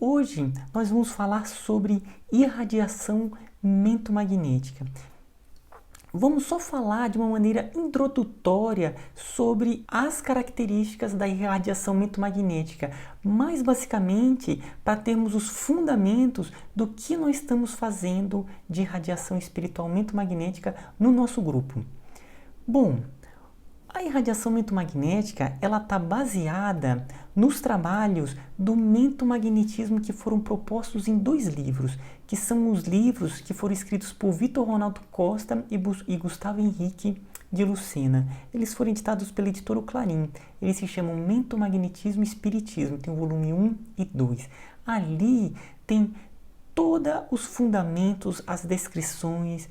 Hoje nós vamos falar sobre irradiação mentomagnética. Vamos só falar de uma maneira introdutória sobre as características da irradiação mentomagnética, mais basicamente para termos os fundamentos do que nós estamos fazendo de irradiação espiritual mentomagnética no nosso grupo. Bom, a irradiação mentomagnética ela está baseada nos trabalhos do mentomagnetismo que foram propostos em 2 livros, que são os livros que foram escritos por Vitor Ronaldo Costa e Gustavo Henrique de Lucena. Eles foram editados pela editora Clarim. Eles se chamam Mentomagnetismo e Espiritismo, tem o volume 1 e 2. Ali tem todos os fundamentos, as descrições,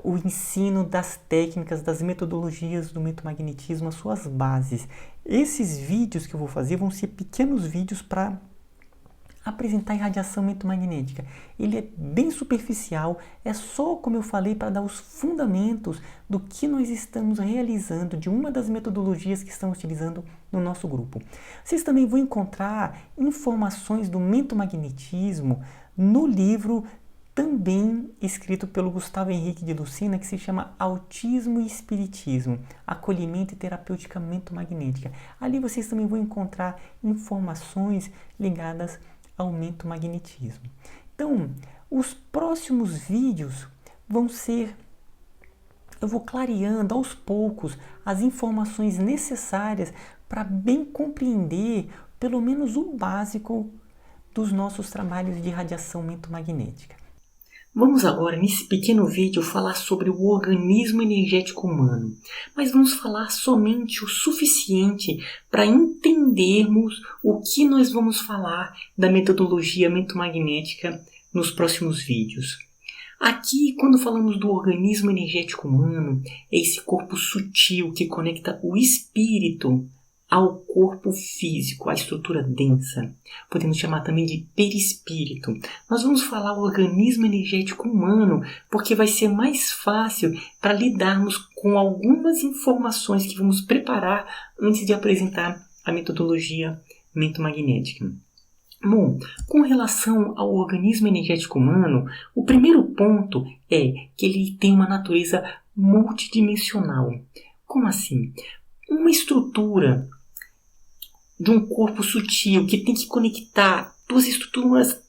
o ensino das técnicas, das metodologias do mentomagnetismo, as suas bases. Esses vídeos que eu vou fazer vão ser pequenos vídeos para apresentar a irradiação mentomagnética. Ele é bem superficial, é só, como eu falei, para dar os fundamentos do que nós estamos realizando, de uma das metodologias que estamos utilizando no nosso grupo. Vocês também vão encontrar informações do mentomagnetismo no livro também escrito pelo Gustavo Henrique de Lucena, que se chama Autismo e Espiritismo, Acolhimento e Terapêutica Mentomagnética. Ali vocês também vão encontrar informações ligadas ao mentomagnetismo. Então, os próximos vídeos vão ser... Eu vou clareando aos poucos as informações necessárias para bem compreender pelo menos o básico dos nossos trabalhos de irradiação mentomagnética. Vamos agora, nesse pequeno vídeo, falar sobre o organismo energético humano, mas vamos falar somente o suficiente para entendermos o que nós vamos falar da metodologia mentomagnética nos próximos vídeos. Aqui, quando falamos do organismo energético humano, é esse corpo sutil que conecta o espírito ao corpo físico, à estrutura densa. Podemos chamar também de perispírito. Nós vamos falar o organismo energético humano porque vai ser mais fácil para lidarmos com algumas informações que vamos preparar antes de apresentar a metodologia mentomagnética. Bom, com relação ao organismo energético humano, o primeiro ponto é que ele tem uma natureza multidimensional. Como assim? Uma estrutura de um corpo sutil que tem que conectar 2 estruturas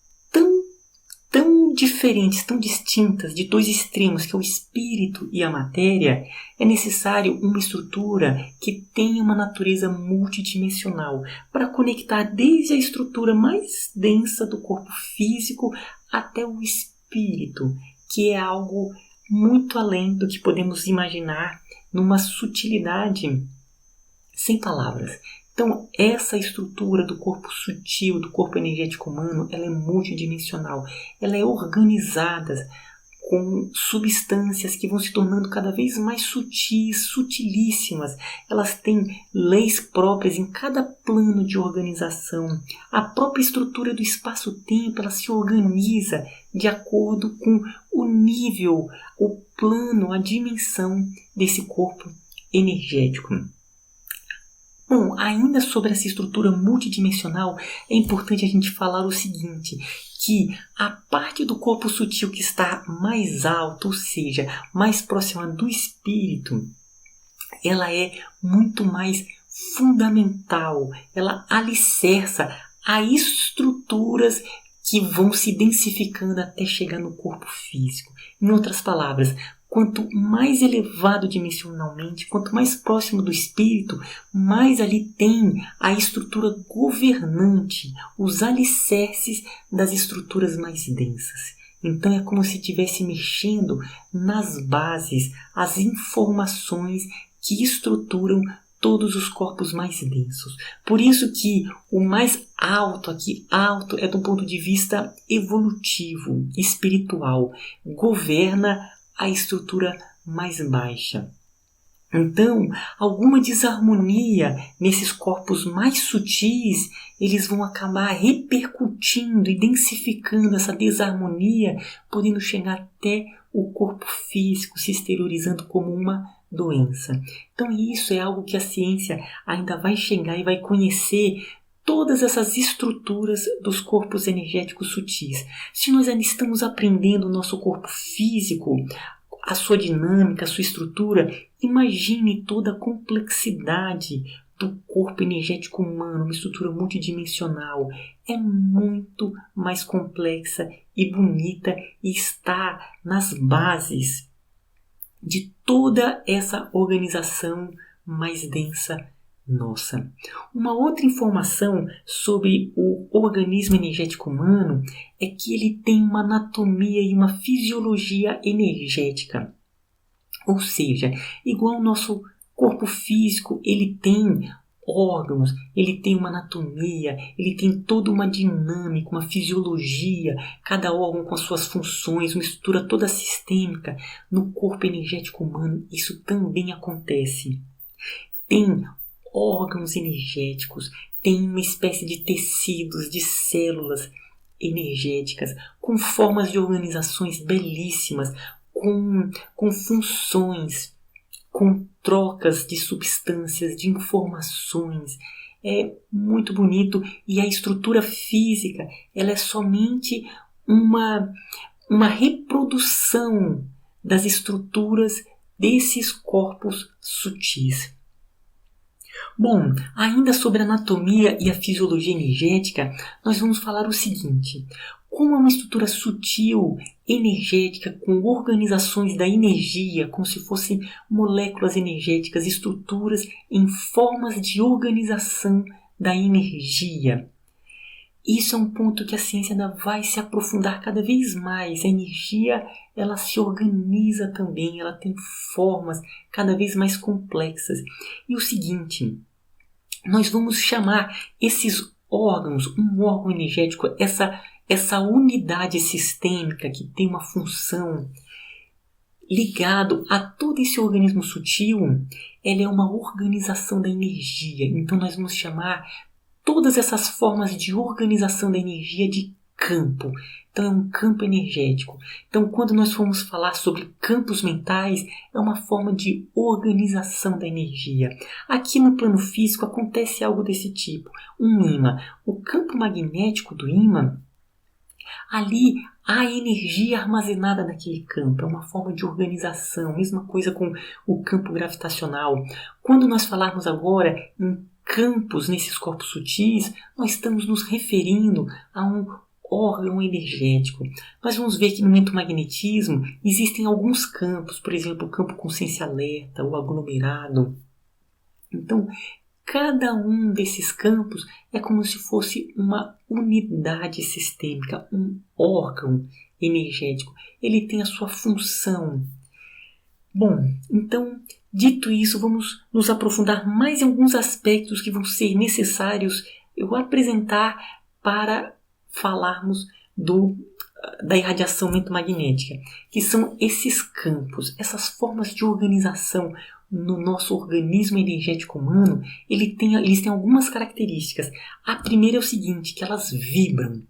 tão diferentes, tão distintas, de 2 extremos, que é o espírito e a matéria, é necessário uma estrutura que tenha uma natureza multidimensional para conectar desde a estrutura mais densa do corpo físico até o espírito, que é algo muito além do que podemos imaginar numa sutilidade sem palavras. Então, essa estrutura do corpo sutil, do corpo energético humano, ela é multidimensional. Ela é organizada com substâncias que vão se tornando cada vez mais sutis, sutilíssimas. Elas têm leis próprias em cada plano de organização. A própria estrutura do espaço-tempo, ela se organiza de acordo com o nível, o plano, a dimensão desse corpo energético. Bom, ainda sobre essa estrutura multidimensional, é importante a gente falar o seguinte, que a parte do corpo sutil que está mais alta, ou seja, mais próxima do espírito, ela é muito mais fundamental, ela alicerça as estruturas que vão se densificando até chegar no corpo físico. Em outras palavras, quanto mais elevado dimensionalmente, quanto mais próximo do espírito, mais ali tem a estrutura governante, os alicerces das estruturas mais densas. Então é como se estivesse mexendo nas bases, as informações que estruturam todos os corpos mais densos. Por isso que o mais alto aqui, alto é do ponto de vista evolutivo, espiritual, governa a estrutura mais baixa. Então, alguma desarmonia nesses corpos mais sutis, eles vão acabar repercutindo e densificando essa desarmonia, podendo chegar até o corpo físico, se exteriorizando como uma doença. Então, isso é algo que a ciência ainda vai chegar e vai conhecer todas essas estruturas dos corpos energéticos sutis. Se nós ainda estamos aprendendo o nosso corpo físico, a sua dinâmica, a sua estrutura, imagine toda a complexidade do corpo energético humano, uma estrutura multidimensional. É muito mais complexa e bonita e está nas bases de toda essa organização mais densa nossa. Uma outra informação sobre o organismo energético humano é que ele tem uma anatomia e uma fisiologia energética. Ou seja, igual ao nosso corpo físico, ele tem órgãos, ele tem uma anatomia, ele tem toda uma dinâmica, uma fisiologia, cada órgão com as suas funções, uma estrutura toda sistêmica. No corpo energético humano, isso também acontece. Tem órgãos energéticos, tem uma espécie de tecidos, de células energéticas, com formas de organizações belíssimas, com funções, com trocas de substâncias, de informações. É muito bonito e a estrutura física ela é somente uma reprodução das estruturas desses corpos sutis. Bom, ainda sobre a anatomia e a fisiologia energética, nós vamos falar o seguinte: como é uma estrutura sutil, energética, com organizações da energia, como se fossem moléculas energéticas, estruturas em formas de organização da energia. Isso é um ponto que a ciência ainda vai se aprofundar cada vez mais. A energia, ela se organiza também, ela tem formas cada vez mais complexas. E o seguinte, nós vamos chamar esses órgãos, um órgão energético, essa unidade sistêmica que tem uma função ligado a todo esse organismo sutil, ela é uma organização da energia. Então nós vamos chamar todas essas formas de organização da energia de campo. Então é um campo energético. Então quando nós formos falar sobre campos mentais, é uma forma de organização da energia. Aqui no plano físico acontece algo desse tipo. Um ímã. O campo magnético do ímã, ali há energia armazenada naquele campo. É uma forma de organização. Mesma coisa com o campo gravitacional. Quando nós falarmos agora em campos nesses corpos sutis, nós estamos nos referindo a um órgão energético. Nós vamos ver que no eletromagnetismo existem alguns campos, por exemplo, o campo consciência alerta, o aglomerado. Então, cada um desses campos é como se fosse uma unidade sistêmica, um órgão energético. Ele tem a sua função. Bom, então, dito isso, vamos nos aprofundar mais em alguns aspectos que vão ser necessários eu apresentar para falarmos da irradiação eletromagnética, que são esses campos, essas formas de organização no nosso organismo energético humano. Eles têm algumas características. A primeira é o seguinte, que elas vibram.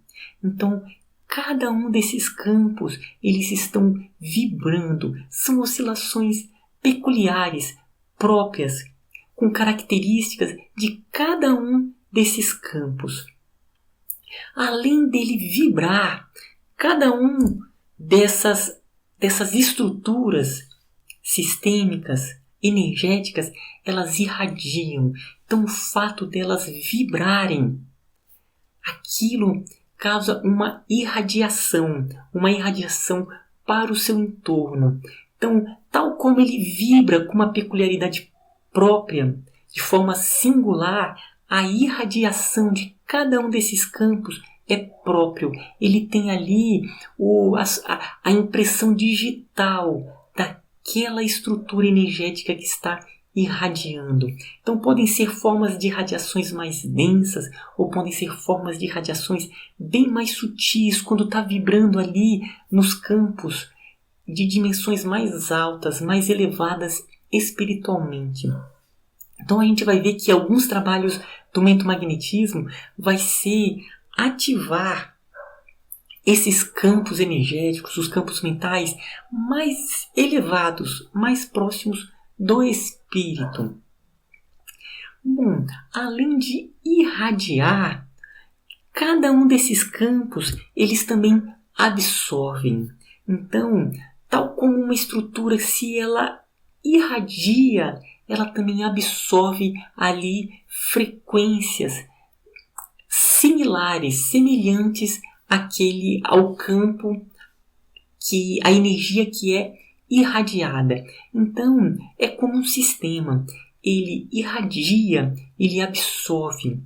Então, cada um desses campos, eles estão vibrando. São oscilações peculiares, próprias, com características de cada um desses campos. Além dele vibrar, cada um dessas estruturas sistêmicas, energéticas, elas irradiam. Então, o fato delas vibrarem, aquilo causa uma irradiação para o seu entorno. Então, tal como ele vibra com uma peculiaridade própria, de forma singular, a irradiação de cada um desses campos é próprio. Ele tem ali a impressão digital daquela estrutura energética que está irradiando. Então podem ser formas de radiações mais densas ou podem ser formas de radiações bem mais sutis, quando está vibrando ali nos campos de dimensões mais altas, mais elevadas espiritualmente. Então a gente vai ver que alguns trabalhos do eletromagnetismo vai ser ativar esses campos energéticos, os campos mentais mais elevados, mais próximos do espírito. Bom, além de irradiar, cada um desses campos, eles também absorvem. Então, tal como uma estrutura, se ela irradia, ela também absorve ali frequências similares, semelhantes ao campo, a energia que é irradiada. Então, é como um sistema. Ele irradia, ele absorve,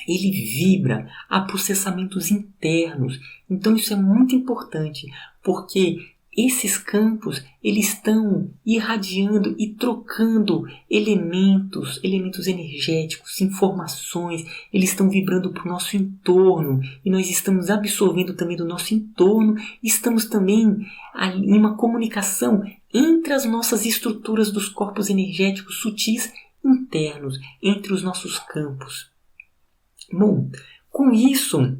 ele vibra, há processamentos internos. Então isso é muito importante, porque esses campos, eles estão irradiando e trocando elementos energéticos, informações, eles estão vibrando para o nosso entorno, e nós estamos absorvendo também do nosso entorno, e estamos também em uma comunicação entre as nossas estruturas dos corpos energéticos sutis internos, entre os nossos campos. Bom, com isso,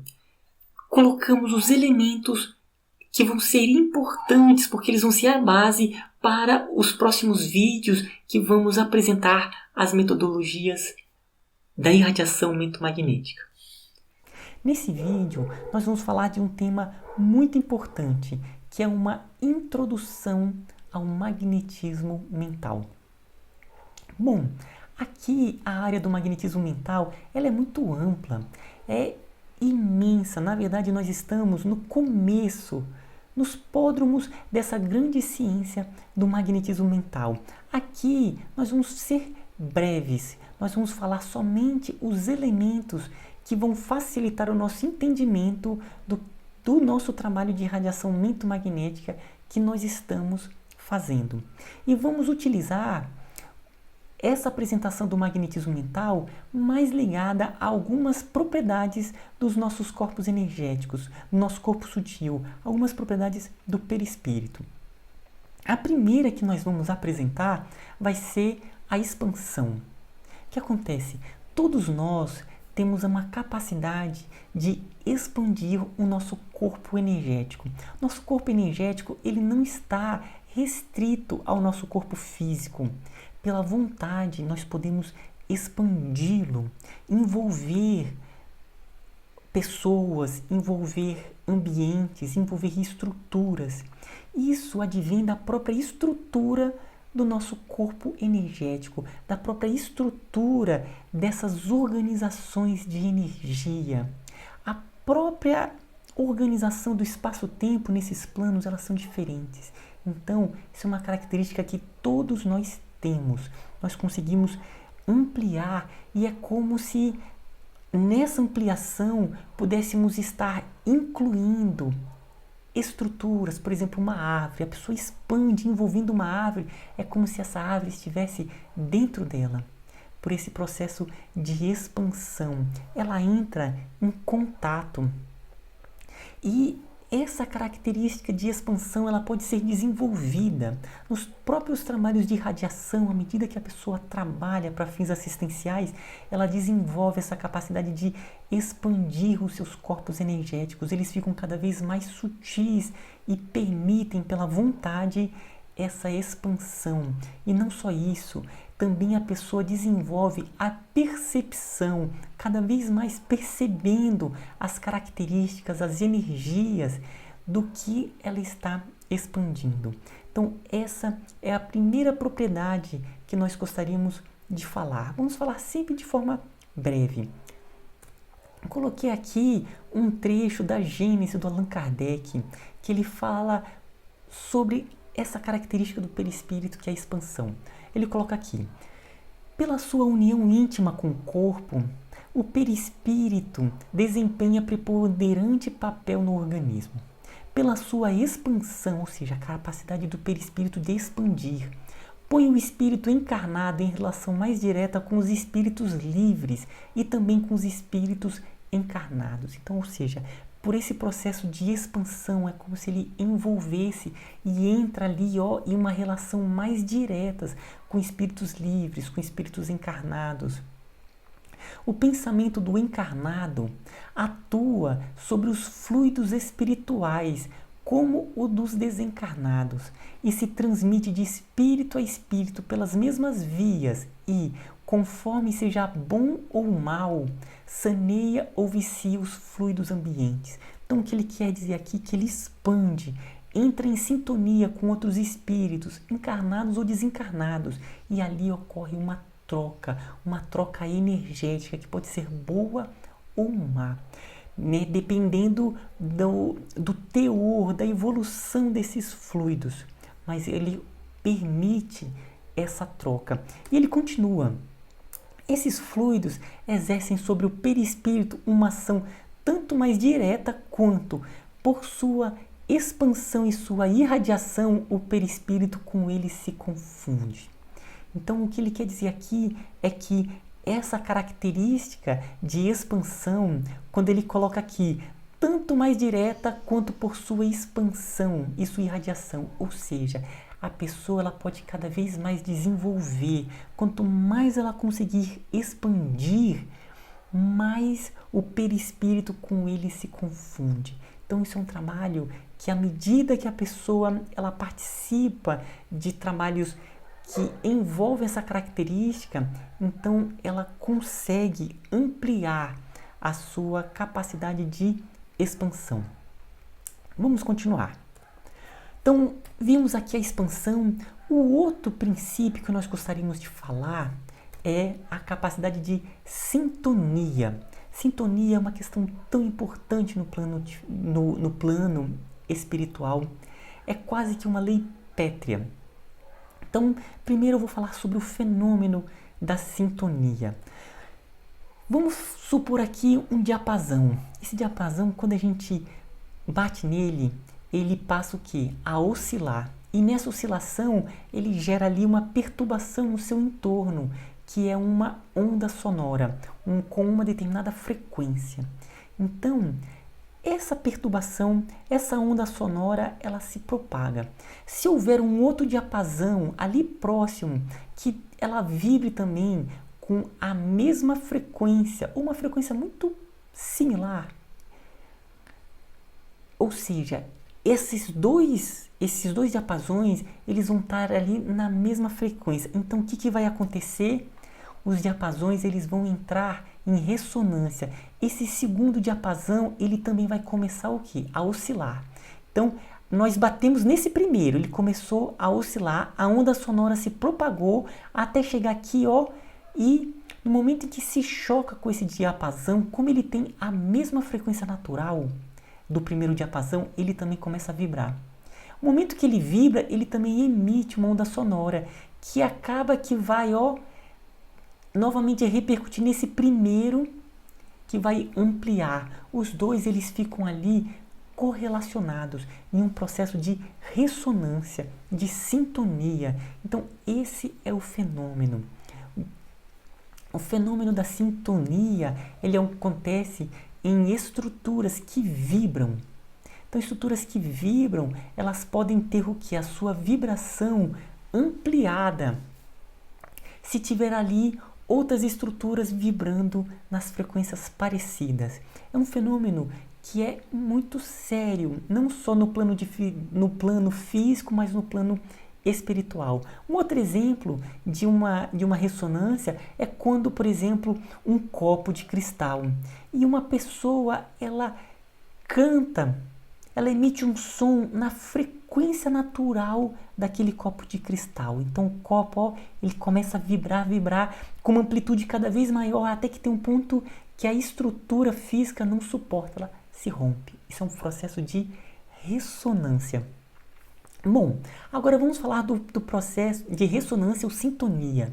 colocamos os elementos que vão ser importantes, porque eles vão ser a base para os próximos vídeos que vamos apresentar as metodologias da irradiação mentomagnética. Nesse vídeo, nós vamos falar de um tema muito importante, que é uma introdução ao magnetismo mental. Bom, aqui a área do magnetismo mental ela é muito ampla, é imensa. Na verdade, nós estamos no começo, nos pródromos dessa grande ciência do magnetismo mental. Aqui nós vamos ser breves, nós vamos falar somente os elementos que vão facilitar o nosso entendimento do nosso trabalho de irradiação mentomagnética que nós estamos fazendo. E vamos utilizar essa apresentação do magnetismo mental mais ligada a algumas propriedades dos nossos corpos energéticos, do nosso corpo sutil, algumas propriedades do perispírito. A primeira que nós vamos apresentar vai ser a expansão. O que acontece? Todos nós temos uma capacidade de expandir o nosso corpo energético. Nosso corpo energético ele não está restrito ao nosso corpo físico. Pela vontade, nós podemos expandi-lo, envolver pessoas, envolver ambientes, envolver estruturas. Isso advém da própria estrutura do nosso corpo energético, da própria estrutura dessas organizações de energia. A própria organização do espaço-tempo nesses planos, elas são diferentes. Então, isso é uma característica que todos nós temos. Nós conseguimos ampliar e é como se nessa ampliação pudéssemos estar incluindo estruturas, por exemplo, uma árvore. A pessoa expande envolvendo uma árvore, é como se essa árvore estivesse dentro dela. Por esse processo de expansão, ela entra em contato. E essa característica de expansão ela pode ser desenvolvida nos próprios trabalhos de irradiação. À medida que a pessoa trabalha para fins assistenciais, ela desenvolve essa capacidade de expandir os seus corpos energéticos. Eles ficam cada vez mais sutis e permitem, pela vontade, essa expansão. E não só isso, também a pessoa desenvolve a percepção, cada vez mais percebendo as características, as energias do que ela está expandindo. Então, essa é a primeira propriedade que nós gostaríamos de falar. Vamos falar sempre de forma breve. Eu coloquei aqui um trecho da Gênese do Allan Kardec, que ele fala sobre essa característica do perispírito, que é a expansão. Ele coloca aqui: pela sua união íntima com o corpo, o perispírito desempenha preponderante papel no organismo. Pela sua expansão, ou seja, a capacidade do perispírito de expandir, põe o espírito encarnado em relação mais direta com os espíritos livres e também com os espíritos encarnados. Então, ou seja, por esse processo de expansão, é como se ele envolvesse e entra ali em uma relação mais direta com espíritos livres, com espíritos encarnados. O pensamento do encarnado atua sobre os fluidos espirituais como o dos desencarnados e se transmite de espírito a espírito pelas mesmas vias e, conforme seja bom ou mal, saneia ou vicia os fluidos ambientes. Então, o que ele quer dizer aqui é que ele expande, entra em sintonia com outros espíritos, encarnados ou desencarnados, e ali ocorre uma troca energética que pode ser boa ou má, né? Dependendo do teor, da evolução desses fluidos. Mas ele permite essa troca. E ele continua. Esses fluidos exercem sobre o perispírito uma ação tanto mais direta quanto, por sua expansão e sua irradiação, o perispírito com ele se confunde. Então, o que ele quer dizer aqui é que essa característica de expansão, quando ele coloca aqui, tanto mais direta quanto por sua expansão e sua irradiação, ou seja, a pessoa ela pode cada vez mais desenvolver. Quanto mais ela conseguir expandir, mais o perispírito com ele se confunde. Então isso é um trabalho que, à medida que a pessoa ela participa de trabalhos que envolvem essa característica, então ela consegue ampliar a sua capacidade de expansão. Vamos continuar. Então, vimos aqui a expansão. O outro princípio que nós gostaríamos de falar é a capacidade de sintonia. Sintonia é uma questão tão importante no plano espiritual. É quase que uma lei pétrea. Então, primeiro eu vou falar sobre o fenômeno da sintonia. Vamos supor aqui um diapasão. Esse diapasão, quando a gente bate nele, ele passa o quê? A oscilar. E nessa oscilação, ele gera ali uma perturbação no seu entorno, que é uma onda sonora, com uma determinada frequência. Então, essa perturbação, essa onda sonora, ela se propaga. Se houver um outro diapasão ali próximo, que ela vibre também com a mesma frequência, ou uma frequência muito similar, ou seja, esses dois diapasões, eles vão estar ali na mesma frequência. Então, o que vai acontecer? Os diapasões, eles vão entrar em ressonância. Esse segundo diapasão, ele também vai começar o quê? A oscilar. Então, nós batemos nesse primeiro, ele começou a oscilar, a onda sonora se propagou até chegar aqui, ó, e no momento em que se choca com esse diapasão, como ele tem a mesma frequência natural do primeiro diapasão, ele também começa a vibrar. No momento que ele vibra, ele também emite uma onda sonora, que acaba que vai, ó, novamente repercutir nesse primeiro, que vai ampliar. Os dois, eles ficam ali correlacionados em um processo de ressonância, de sintonia. Então, esse é o fenômeno. O fenômeno da sintonia, ele acontece em estruturas que vibram. Então, estruturas que vibram, elas podem ter o que? A sua vibração ampliada. Se tiver ali outras estruturas vibrando nas frequências parecidas. É um fenômeno que é muito sério, não só no plano físico, mas no plano espiritual. Um outro exemplo de uma ressonância é quando, por exemplo, um copo de cristal e uma pessoa, ela canta, ela emite um som na frequência natural daquele copo de cristal. Então o copo, ó, ele começa a vibrar com uma amplitude cada vez maior, até que tem um ponto que a estrutura física não suporta, ela se rompe. Isso é um processo de ressonância. Bom, agora vamos falar do processo de ressonância ou sintonia.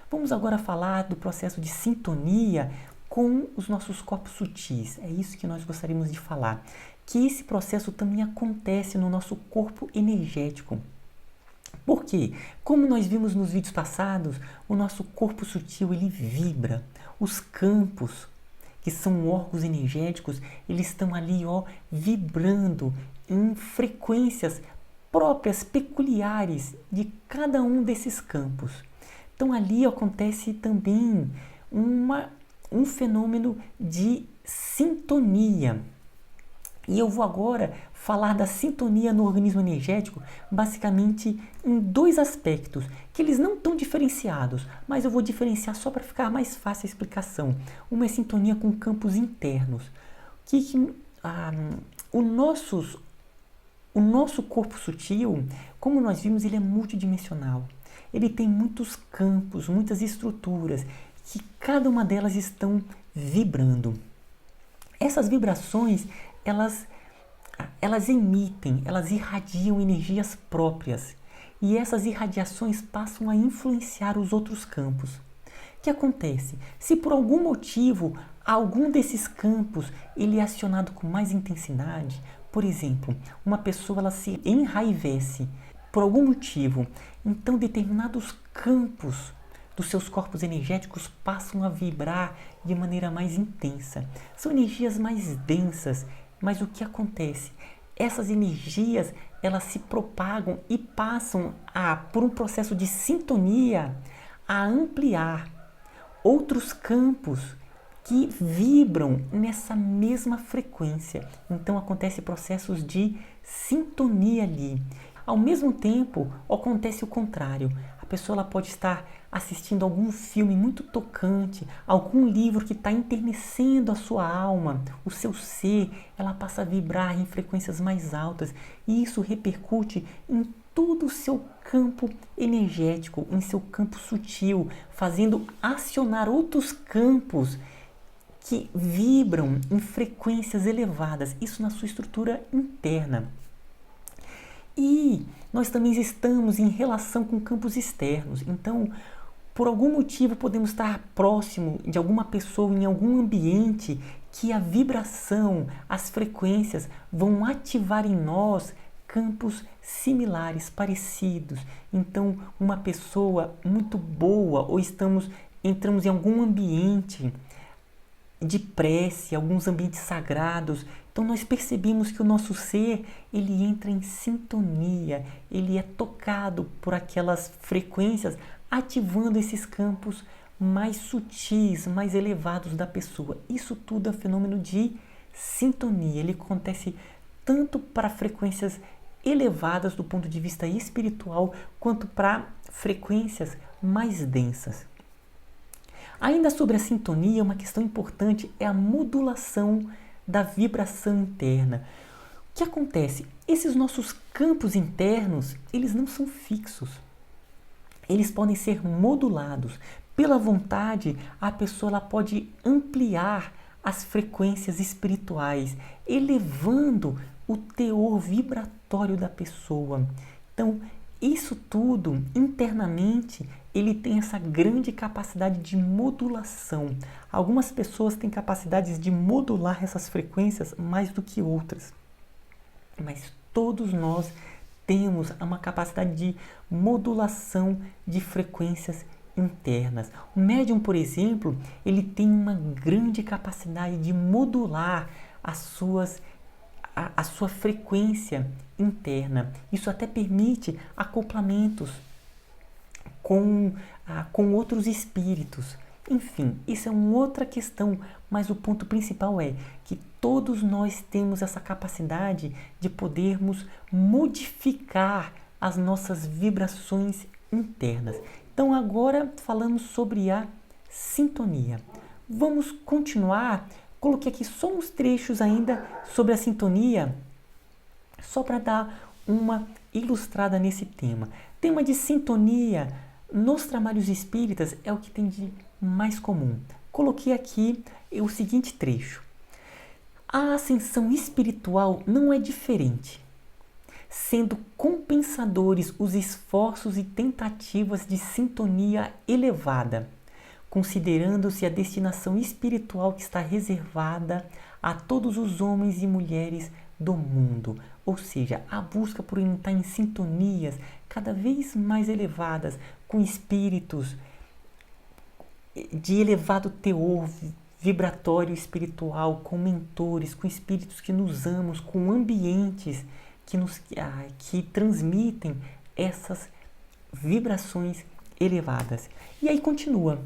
Vamos agora falar do processo de sintonia com os nossos corpos sutis. É isso que nós gostaríamos de falar. Que esse processo também acontece no nosso corpo energético. Por quê? Como nós vimos nos vídeos passados, o nosso corpo sutil, ele vibra. Os campos, que são órgãos energéticos, eles estão ali, ó, vibrando em frequências próprias, peculiares de cada um desses campos. Então ali acontece também um fenômeno de sintonia. E eu vou agora falar da sintonia no organismo energético, basicamente em dois aspectos, que eles não estão diferenciados, mas eu vou diferenciar só para ficar mais fácil a explicação. Uma é sintonia com campos internos. O nosso corpo sutil, como nós vimos, ele é multidimensional. Ele tem muitos campos, muitas estruturas, que cada uma delas estão vibrando. Essas vibrações, elas emitem, elas irradiam energias próprias. E essas irradiações passam a influenciar os outros campos. O que acontece? Se por algum motivo algum desses campos ele é acionado com mais intensidade, por exemplo, uma pessoa ela se enraivece por algum motivo, então determinados campos dos seus corpos energéticos passam a vibrar de maneira mais intensa. São energias mais densas, mas o que acontece? Essas energias elas se propagam e passam por um processo de sintonia, a ampliar outros campos que vibram nessa mesma frequência. Então acontece processos de sintonia ali. Ao mesmo tempo, acontece o contrário. A pessoa ela pode estar assistindo algum filme muito tocante, algum livro que está enternecendo a sua alma, o seu ser, ela passa a vibrar em frequências mais altas e isso repercute em todo o seu campo energético, em seu campo sutil, fazendo acionar outros campos que vibram em frequências elevadas, isso na sua estrutura interna. E nós também estamos em relação com campos externos. Então, por algum motivo, podemos estar próximo de alguma pessoa em algum ambiente que a vibração, as frequências vão ativar em nós campos similares, parecidos. Então, uma pessoa muito boa ou entramos em algum ambiente de prece, alguns ambientes sagrados. Então nós percebemos que o nosso ser, ele entra em sintonia, ele é tocado por aquelas frequências, ativando esses campos mais sutis, mais elevados da pessoa. Isso tudo é um fenômeno de sintonia, ele acontece tanto para frequências elevadas do ponto de vista espiritual, quanto para frequências mais densas. Ainda sobre a sintonia, uma questão importante é a modulação da vibração interna. O que acontece? Esses nossos campos internos, eles não são fixos. Eles podem ser modulados. Pela vontade, a pessoa ela pode ampliar as frequências espirituais, elevando o teor vibratório da pessoa. Então, isso tudo, internamente, ele tem essa grande capacidade de modulação. Algumas pessoas têm capacidades de modular essas frequências mais do que outras. Mas todos nós temos uma capacidade de modulação de frequências internas. O médium, por exemplo, ele tem uma grande capacidade de modular a sua frequência interna. Isso até permite acoplamentos com outros espíritos. Enfim, isso é uma outra questão, mas o ponto principal é que todos nós temos essa capacidade de podermos modificar as nossas vibrações internas. Então agora falamos sobre a sintonia. Vamos continuar. Coloquei aqui só uns trechos ainda sobre a sintonia, só para dar uma ilustrada nesse tema. Tema de sintonia nos trabalhos espíritas é o que tem de mais comum. Coloquei aqui o seguinte trecho. A ascensão espiritual não é diferente, sendo compensadores os esforços e tentativas de sintonia elevada, considerando-se a destinação espiritual que está reservada a todos os homens e mulheres do mundo. Ou seja, a busca por entrar em sintonias cada vez mais elevadas com espíritos de elevado teor vibratório espiritual, com mentores, com espíritos que nos amam, com ambientes que transmitem essas vibrações elevadas. E aí continua.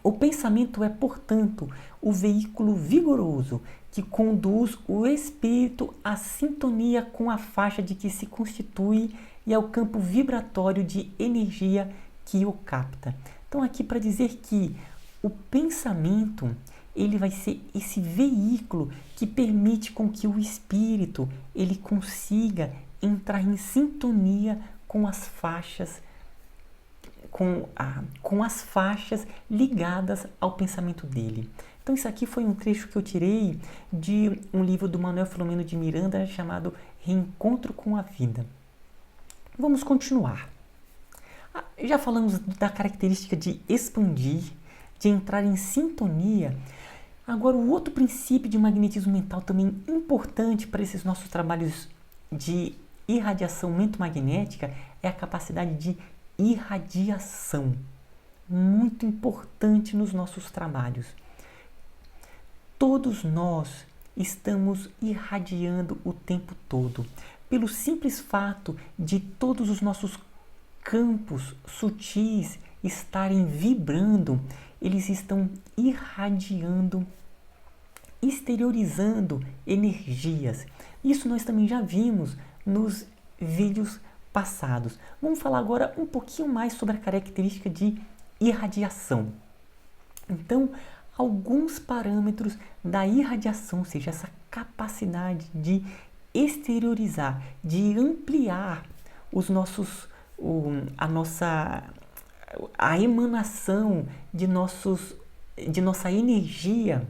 O pensamento é, portanto, o veículo vigoroso que conduz o espírito à sintonia com a faixa de que se constitui e ao campo vibratório de energia que o capta. Então, aqui para dizer que o pensamento ele vai ser esse veículo que permite com que o espírito ele consiga entrar em sintonia com as faixas com as faixas ligadas ao pensamento dele. Então isso aqui foi um trecho que eu tirei de um livro do Manuel Filomeno de Miranda chamado Reencontro com a Vida. Vamos continuar. Já falamos da característica de expandir, de entrar em sintonia. Agora, o outro princípio de magnetismo mental também importante para esses nossos trabalhos de irradiação mentomagnética é a capacidade de irradiação, muito importante nos nossos trabalhos. Todos nós estamos irradiando o tempo todo, pelo simples fato de todos os nossos campos sutis estarem vibrando, eles estão irradiando, exteriorizando energias. Isso nós também já vimos nos vídeos passados. Vamos falar agora um pouquinho mais sobre a característica de irradiação. Então, alguns parâmetros da irradiação, ou seja, essa capacidade de exteriorizar, de ampliar a emanação de nossa energia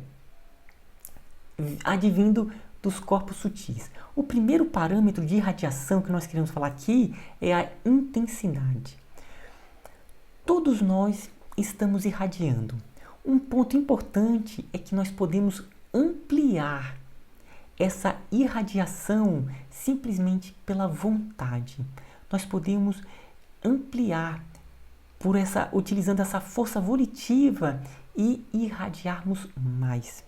advindo dos corpos sutis. O primeiro parâmetro de irradiação que nós queremos falar aqui é a intensidade. Todos nós estamos irradiando. Um ponto importante é que nós podemos ampliar essa irradiação simplesmente pela vontade. Nós podemos ampliar utilizando essa força volitiva e irradiarmos mais.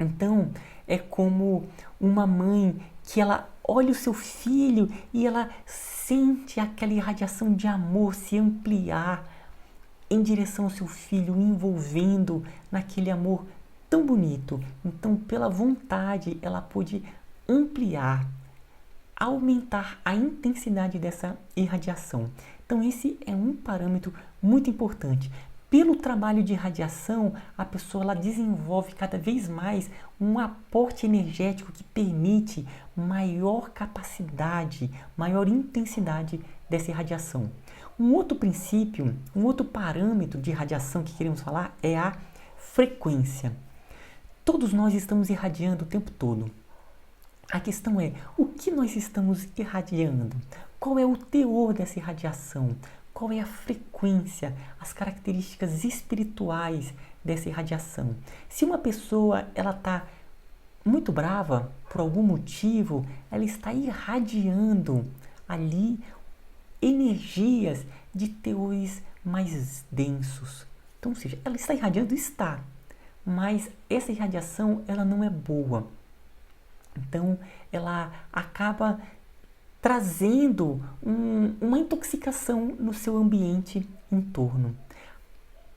Então, é como uma mãe que ela olha o seu filho e ela sente aquela irradiação de amor se ampliar em direção ao seu filho, envolvendo naquele amor tão bonito. Então, pela vontade, ela pôde ampliar, aumentar a intensidade dessa irradiação. Então, esse é um parâmetro muito importante. Pelo trabalho de irradiação, a pessoa ela desenvolve cada vez mais um aporte energético que permite maior capacidade, maior intensidade dessa irradiação. Um outro princípio, um outro parâmetro de irradiação que queremos falar é a frequência. Todos nós estamos irradiando o tempo todo. A questão é, o que nós estamos irradiando? Qual é o teor dessa irradiação? Qual é a frequência, as características espirituais dessa irradiação? Se uma pessoa está muito brava por algum motivo, ela está irradiando ali energias de teores mais densos. Então, ou seja, ela está irradiando, mas essa irradiação ela não é boa. Então, ela acaba trazendo uma intoxicação no seu ambiente em torno.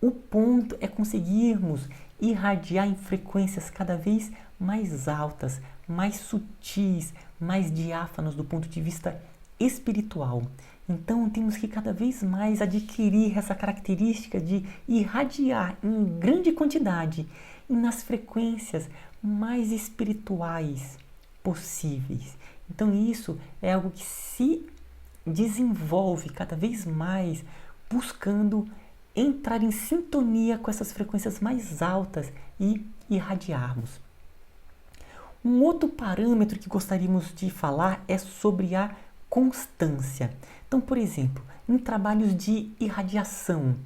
O ponto é conseguirmos irradiar em frequências cada vez mais altas, mais sutis, mais diáfanas do ponto de vista espiritual. Então temos que cada vez mais adquirir essa característica de irradiar em grande quantidade e nas frequências mais espirituais possíveis. Então isso é algo que se desenvolve cada vez mais buscando entrar em sintonia com essas frequências mais altas e irradiarmos. Um outro parâmetro que gostaríamos de falar é sobre a constância. Então, por exemplo, em trabalhos de irradiações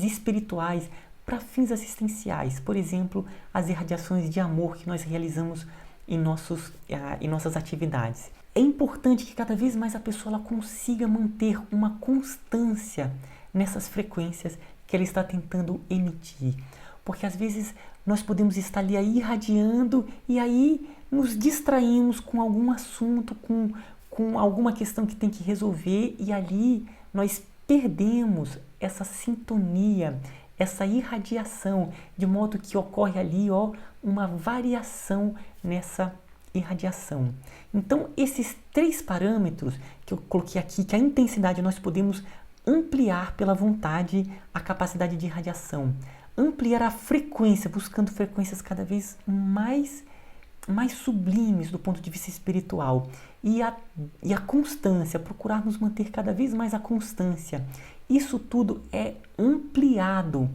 espirituais para fins assistenciais, por exemplo, as irradiações de amor que nós realizamos em nossas atividades. É importante que cada vez mais a pessoa ela consiga manter uma constância nessas frequências que ela está tentando emitir. Porque às vezes nós podemos estar ali irradiando e aí nos distraímos com algum assunto, com alguma questão que tem que resolver e ali nós perdemos essa sintonia, essa irradiação, de modo que ocorre ali uma variação nessa irradiação. Então, esses 3 parâmetros que eu coloquei aqui, que a intensidade nós podemos ampliar pela vontade a capacidade de irradiação, ampliar a frequência, buscando frequências cada vez mais sublimes do ponto de vista espiritual, e a constância, procurarmos manter cada vez mais a constância. Isso tudo é ampliado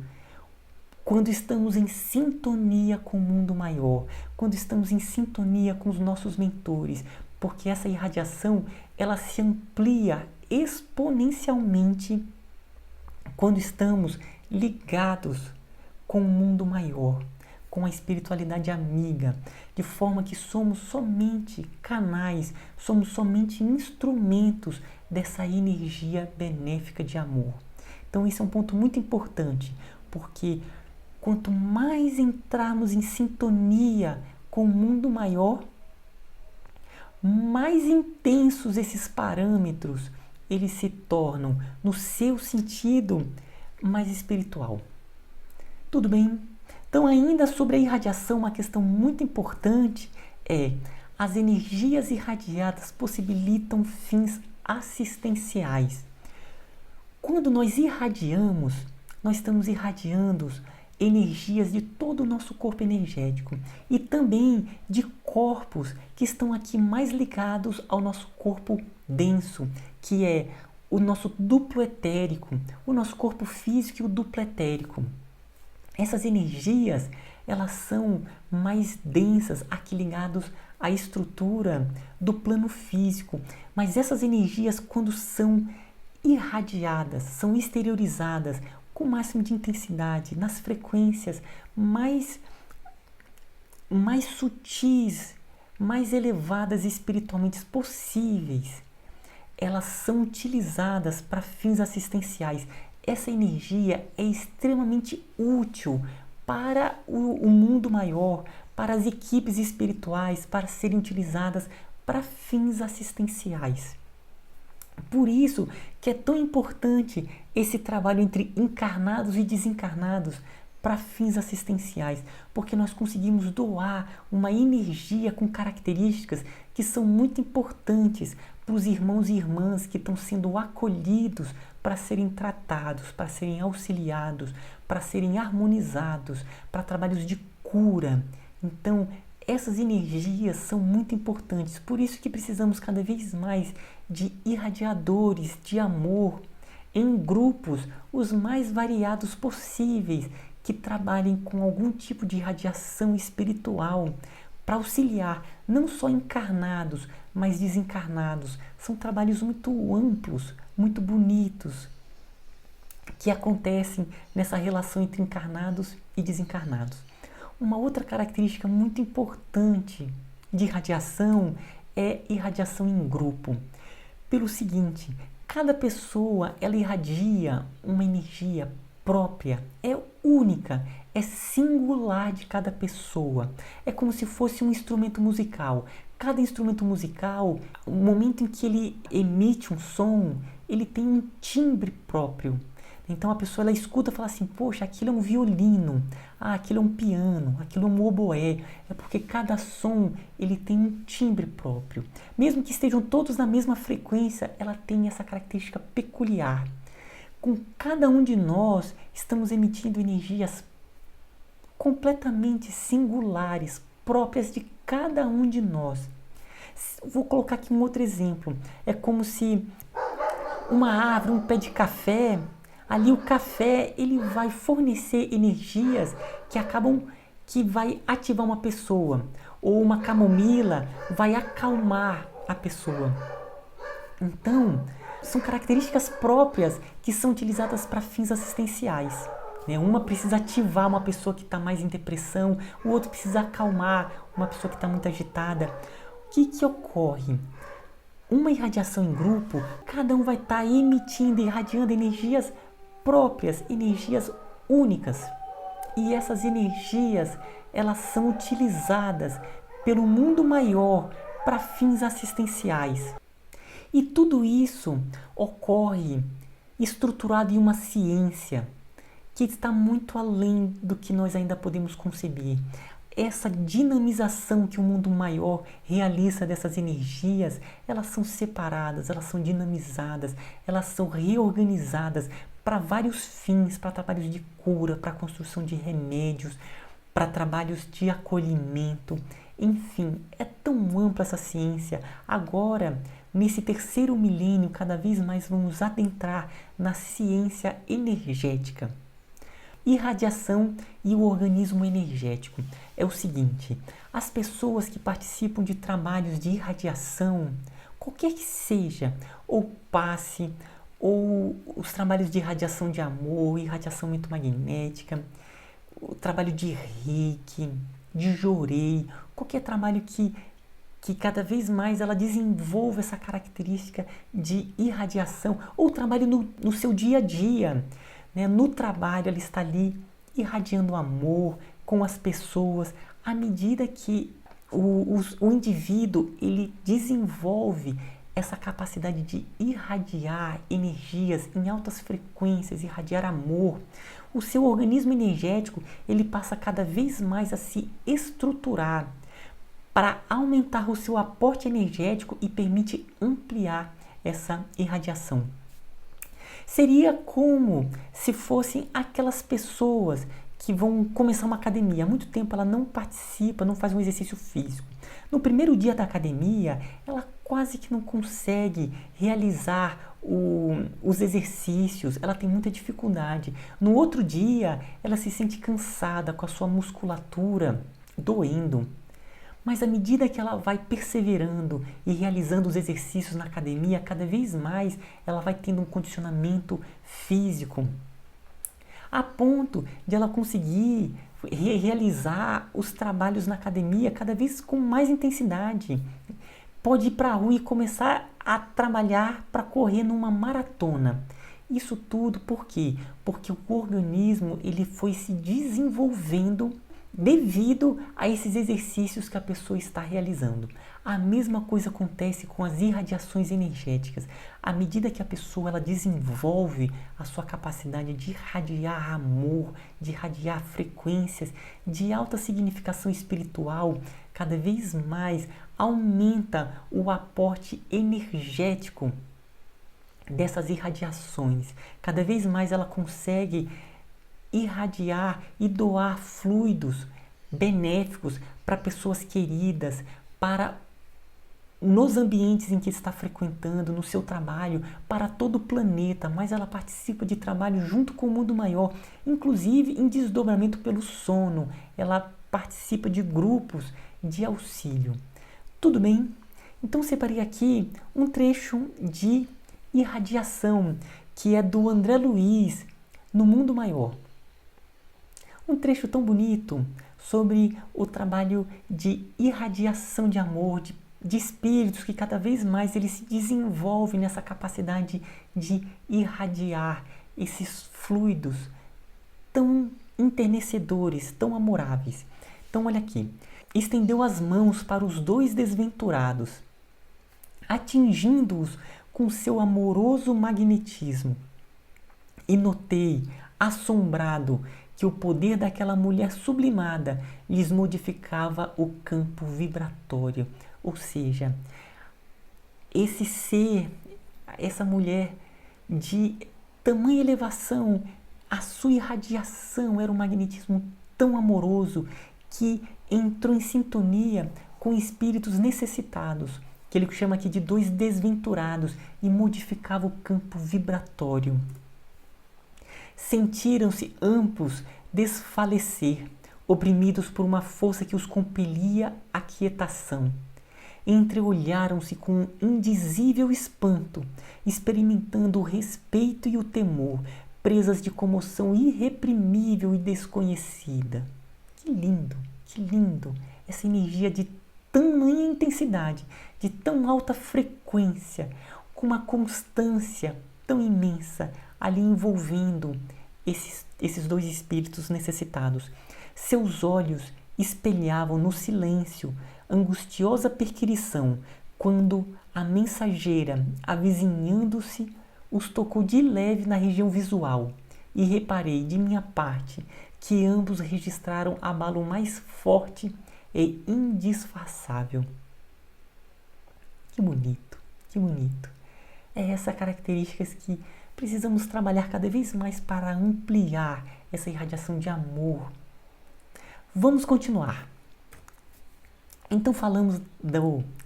quando estamos em sintonia com o mundo maior, quando estamos em sintonia com os nossos mentores, porque essa irradiação ela se amplia exponencialmente quando estamos ligados com o mundo maior, com a espiritualidade amiga, de forma que somos somente canais, somos somente instrumentos dessa energia benéfica de amor. Então esse é um ponto muito importante, porque quanto mais entrarmos em sintonia com o mundo maior, mais intensos esses parâmetros eles se tornam, no seu sentido, mais espiritual. Tudo bem? Então, ainda sobre a irradiação, uma questão muito importante é: as energias irradiadas possibilitam fins assistenciais. Quando nós irradiamos, nós estamos irradiando energias de todo o nosso corpo energético e também de corpos que estão aqui mais ligados ao nosso corpo denso, que é o nosso duplo etérico, o nosso corpo físico e o duplo etérico. Essas energias, elas são mais densas, aqui ligados à estrutura do plano físico, mas essas energias, quando são irradiadas, são exteriorizadas com o máximo de intensidade, nas frequências mais sutis, mais elevadas espiritualmente possíveis, elas são utilizadas para fins assistenciais. Essa energia é extremamente útil para o mundo maior, para as equipes espirituais, para serem utilizadas para fins assistenciais. Por isso que é tão importante esse trabalho entre encarnados e desencarnados para fins assistenciais, porque nós conseguimos doar uma energia com características que são muito importantes para os irmãos e irmãs que estão sendo acolhidos para serem tratados, para serem auxiliados, para serem harmonizados, para trabalhos de cura. Então, essas energias são muito importantes, por isso que precisamos cada vez mais de irradiadores de amor em grupos os mais variados possíveis, que trabalhem com algum tipo de irradiação espiritual para auxiliar não só encarnados, mas desencarnados. São trabalhos muito amplos, muito bonitos, que acontecem nessa relação entre encarnados e desencarnados. Uma outra característica muito importante de irradiação é irradiação em grupo. Pelo seguinte, cada pessoa ela irradia uma energia própria, é única, é singular de cada pessoa. É como se fosse um instrumento musical. Cada instrumento musical, o momento em que ele emite um som, ele tem um timbre próprio. Então a pessoa ela escuta e fala assim: poxa, aquilo é um violino, aquilo é um piano, aquilo é um oboé. É porque cada som ele tem um timbre próprio. Mesmo que estejam todos na mesma frequência, ela tem essa característica peculiar. Com cada um de nós estamos emitindo energias completamente singulares, próprias de cada um de nós. Vou colocar aqui um outro exemplo. É como se uma árvore, um pé de café, ali o café ele vai fornecer energias que vai ativar uma pessoa, ou uma camomila vai acalmar a pessoa. Então, são características próprias que são utilizadas para fins assistenciais. Uma precisa ativar uma pessoa que está mais em depressão, o outro precisa acalmar uma pessoa que está muito agitada. O que ocorre? Uma irradiação em grupo, cada um vai estar emitindo, irradiando energias próprias, energias únicas. E essas energias, elas são utilizadas pelo mundo maior para fins assistenciais. E tudo isso ocorre estruturado em uma ciência que está muito além do que nós ainda podemos conceber. Essa dinamização que o mundo maior realiza dessas energias, elas são separadas, elas são dinamizadas, elas são reorganizadas para vários fins, para trabalhos de cura, para a construção de remédios, para trabalhos de acolhimento. Enfim, é tão ampla essa ciência. Agora, nesse terceiro milênio, cada vez mais vamos adentrar na ciência energética. Irradiação e o organismo energético. É o seguinte, as pessoas que participam de trabalhos de irradiação, qualquer que seja, ou passe, ou os trabalhos de irradiação de amor, irradiação magnética, o trabalho de reiki, de jorei, qualquer trabalho que cada vez mais ela desenvolva essa característica de irradiação, ou trabalho no seu dia a dia. No trabalho, ela está ali irradiando amor com as pessoas. À medida que o indivíduo ele desenvolve essa capacidade de irradiar energias em altas frequências, irradiar amor, o seu organismo energético ele passa cada vez mais a se estruturar para aumentar o seu aporte energético e permite ampliar essa irradiação. Seria como se fossem aquelas pessoas que vão começar uma academia. Há muito tempo ela não participa, não faz um exercício físico. No primeiro dia da academia, ela quase que não consegue realizar os exercícios, ela tem muita dificuldade. No outro dia, ela se sente cansada, com a sua musculatura doendo. Mas à medida que ela vai perseverando e realizando os exercícios na academia, cada vez mais ela vai tendo um condicionamento físico, a ponto de ela conseguir realizar os trabalhos na academia cada vez com mais intensidade. Pode ir para a rua e começar a trabalhar para correr numa maratona. Isso tudo por quê? Porque o organismo ele foi se desenvolvendo devido a esses exercícios que a pessoa está realizando. A mesma coisa acontece com as irradiações energéticas. À medida que a pessoa ela desenvolve a sua capacidade de irradiar amor, de irradiar frequências de alta significação espiritual, cada vez mais aumenta o aporte energético dessas irradiações. Cada vez mais ela consegue irradiar e doar fluidos benéficos para pessoas queridas, para nos ambientes em que está frequentando, no seu trabalho, para todo o planeta, mas ela participa de trabalho junto com o mundo maior, inclusive em desdobramento pelo sono, ela participa de grupos de auxílio. Tudo bem? Então separei aqui um trecho de irradiação, que é do André Luiz, no Mundo Maior. Um trecho tão bonito sobre o trabalho de irradiação de amor, de espíritos que cada vez mais eles se desenvolvem nessa capacidade de irradiar esses fluidos tão enternecedores, tão amoráveis. Então olha aqui, estendeu as mãos para os dois desventurados, atingindo-os com seu amoroso magnetismo. E notei, assombrado, que o poder daquela mulher sublimada lhes modificava o campo vibratório. Ou seja, esse ser, essa mulher de tamanha elevação, a sua irradiação era um magnetismo tão amoroso que entrou em sintonia com espíritos necessitados, que ele chama aqui de dois desventurados, e modificava o campo vibratório. Sentiram-se ambos desfalecer, oprimidos por uma força que os compelia à quietação. Entreolharam-se com um indizível espanto, experimentando o respeito e o temor, presas de comoção irreprimível e desconhecida. Que lindo, essa energia de tamanha intensidade, de tão alta frequência, com uma constância tão imensa, ali envolvendo esses dois espíritos necessitados. Seus olhos espelhavam no silêncio angustiosa perquirição, quando a mensageira, avizinhando-se, os tocou de leve na região visual, e reparei de minha parte que ambos registraram abalo mais forte e indisfarçável. Que bonito, que bonito. É essa características que precisamos trabalhar cada vez mais para ampliar essa irradiação de amor. Vamos continuar. Então falamos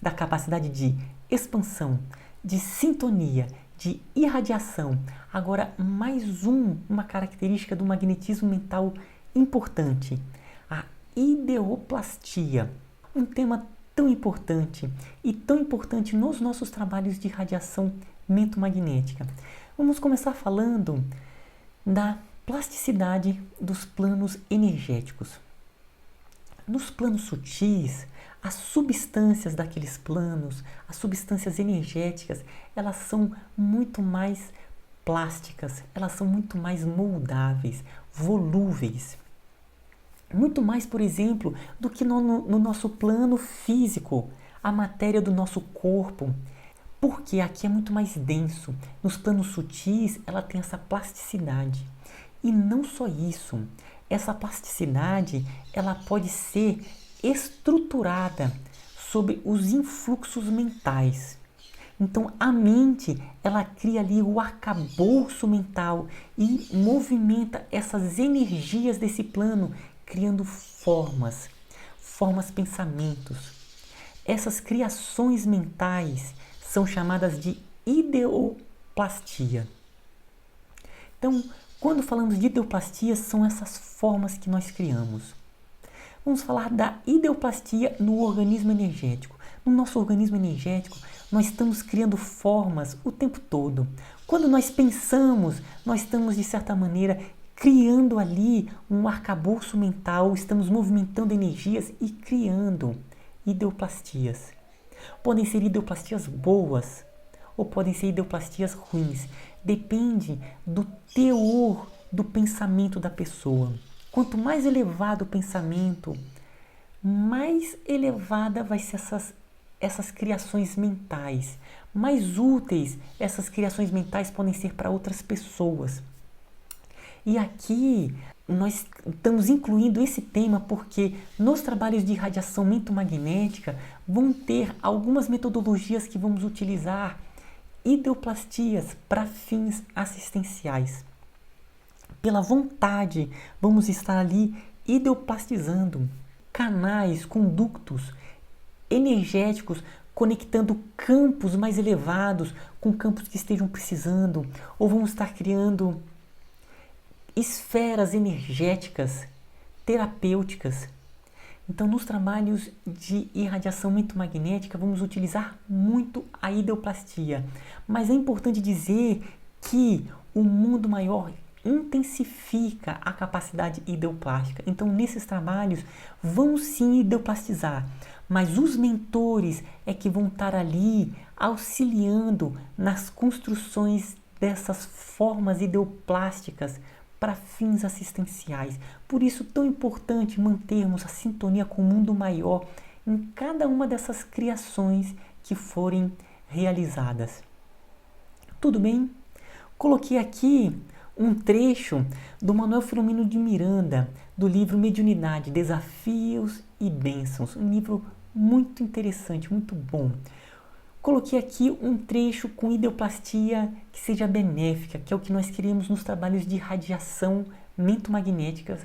da capacidade de expansão, de sintonia, de irradiação. Agora mais uma característica do magnetismo mental importante, a ideoplastia. Um tema tão importante e tão importante nos nossos trabalhos de radiação mentomagnética. Vamos começar falando da plasticidade dos planos energéticos. Nos planos sutis, as substâncias daqueles planos, as substâncias energéticas, elas são muito mais plásticas, elas são muito mais moldáveis, volúveis. Muito mais, por exemplo, do que no nosso plano físico, a matéria do nosso corpo. Porque aqui é muito mais denso. Nos planos sutis, ela tem essa plasticidade. E não só isso, essa plasticidade, ela pode ser estruturada sobre os influxos mentais. Então, a mente, ela cria ali o arcabouço mental e movimenta essas energias desse plano, criando formas, pensamentos. Essas criações mentais são chamadas de ideoplastia. Então, quando falamos de ideoplastia, são essas formas que nós criamos. Vamos falar da ideoplastia no organismo energético. No nosso organismo energético, nós estamos criando formas o tempo todo. Quando nós pensamos, nós estamos, de certa maneira, criando ali um arcabouço mental, estamos movimentando energias e criando ideoplastias. Podem ser ideoplastias boas ou podem ser ideoplastias ruins. Depende do teor do pensamento da pessoa. Quanto mais elevado o pensamento, mais elevada vai ser essas criações mentais. Mais úteis essas criações mentais podem ser para outras pessoas. E aqui nós estamos incluindo esse tema porque nos trabalhos de radiação mentomagnética vão ter algumas metodologias que vamos utilizar ideoplastias para fins assistenciais. Pela vontade, vamos estar ali ideoplastizando canais, condutos energéticos, conectando campos mais elevados com campos que estejam precisando, ou vamos estar criando esferas energéticas terapêuticas. Então, nos trabalhos de irradiação mentomagnética, vamos utilizar muito a ideoplastia. Mas é importante dizer que o mundo maior intensifica a capacidade ideoplástica. Então, nesses trabalhos, vamos sim ideoplastizar. Mas os mentores é que vão estar ali auxiliando nas construções dessas formas ideoplásticas para fins assistenciais. Por isso, tão importante mantermos a sintonia com o mundo maior em cada uma dessas criações que forem realizadas. Tudo bem? Coloquei aqui um trecho do Manuel Filomeno de Miranda, do livro Mediunidade, Desafios e Bênçãos. Um livro muito interessante, muito bom. Coloquei aqui um trecho com ideoplastia que seja benéfica, que é o que nós queremos nos trabalhos de radiação mentomagnética,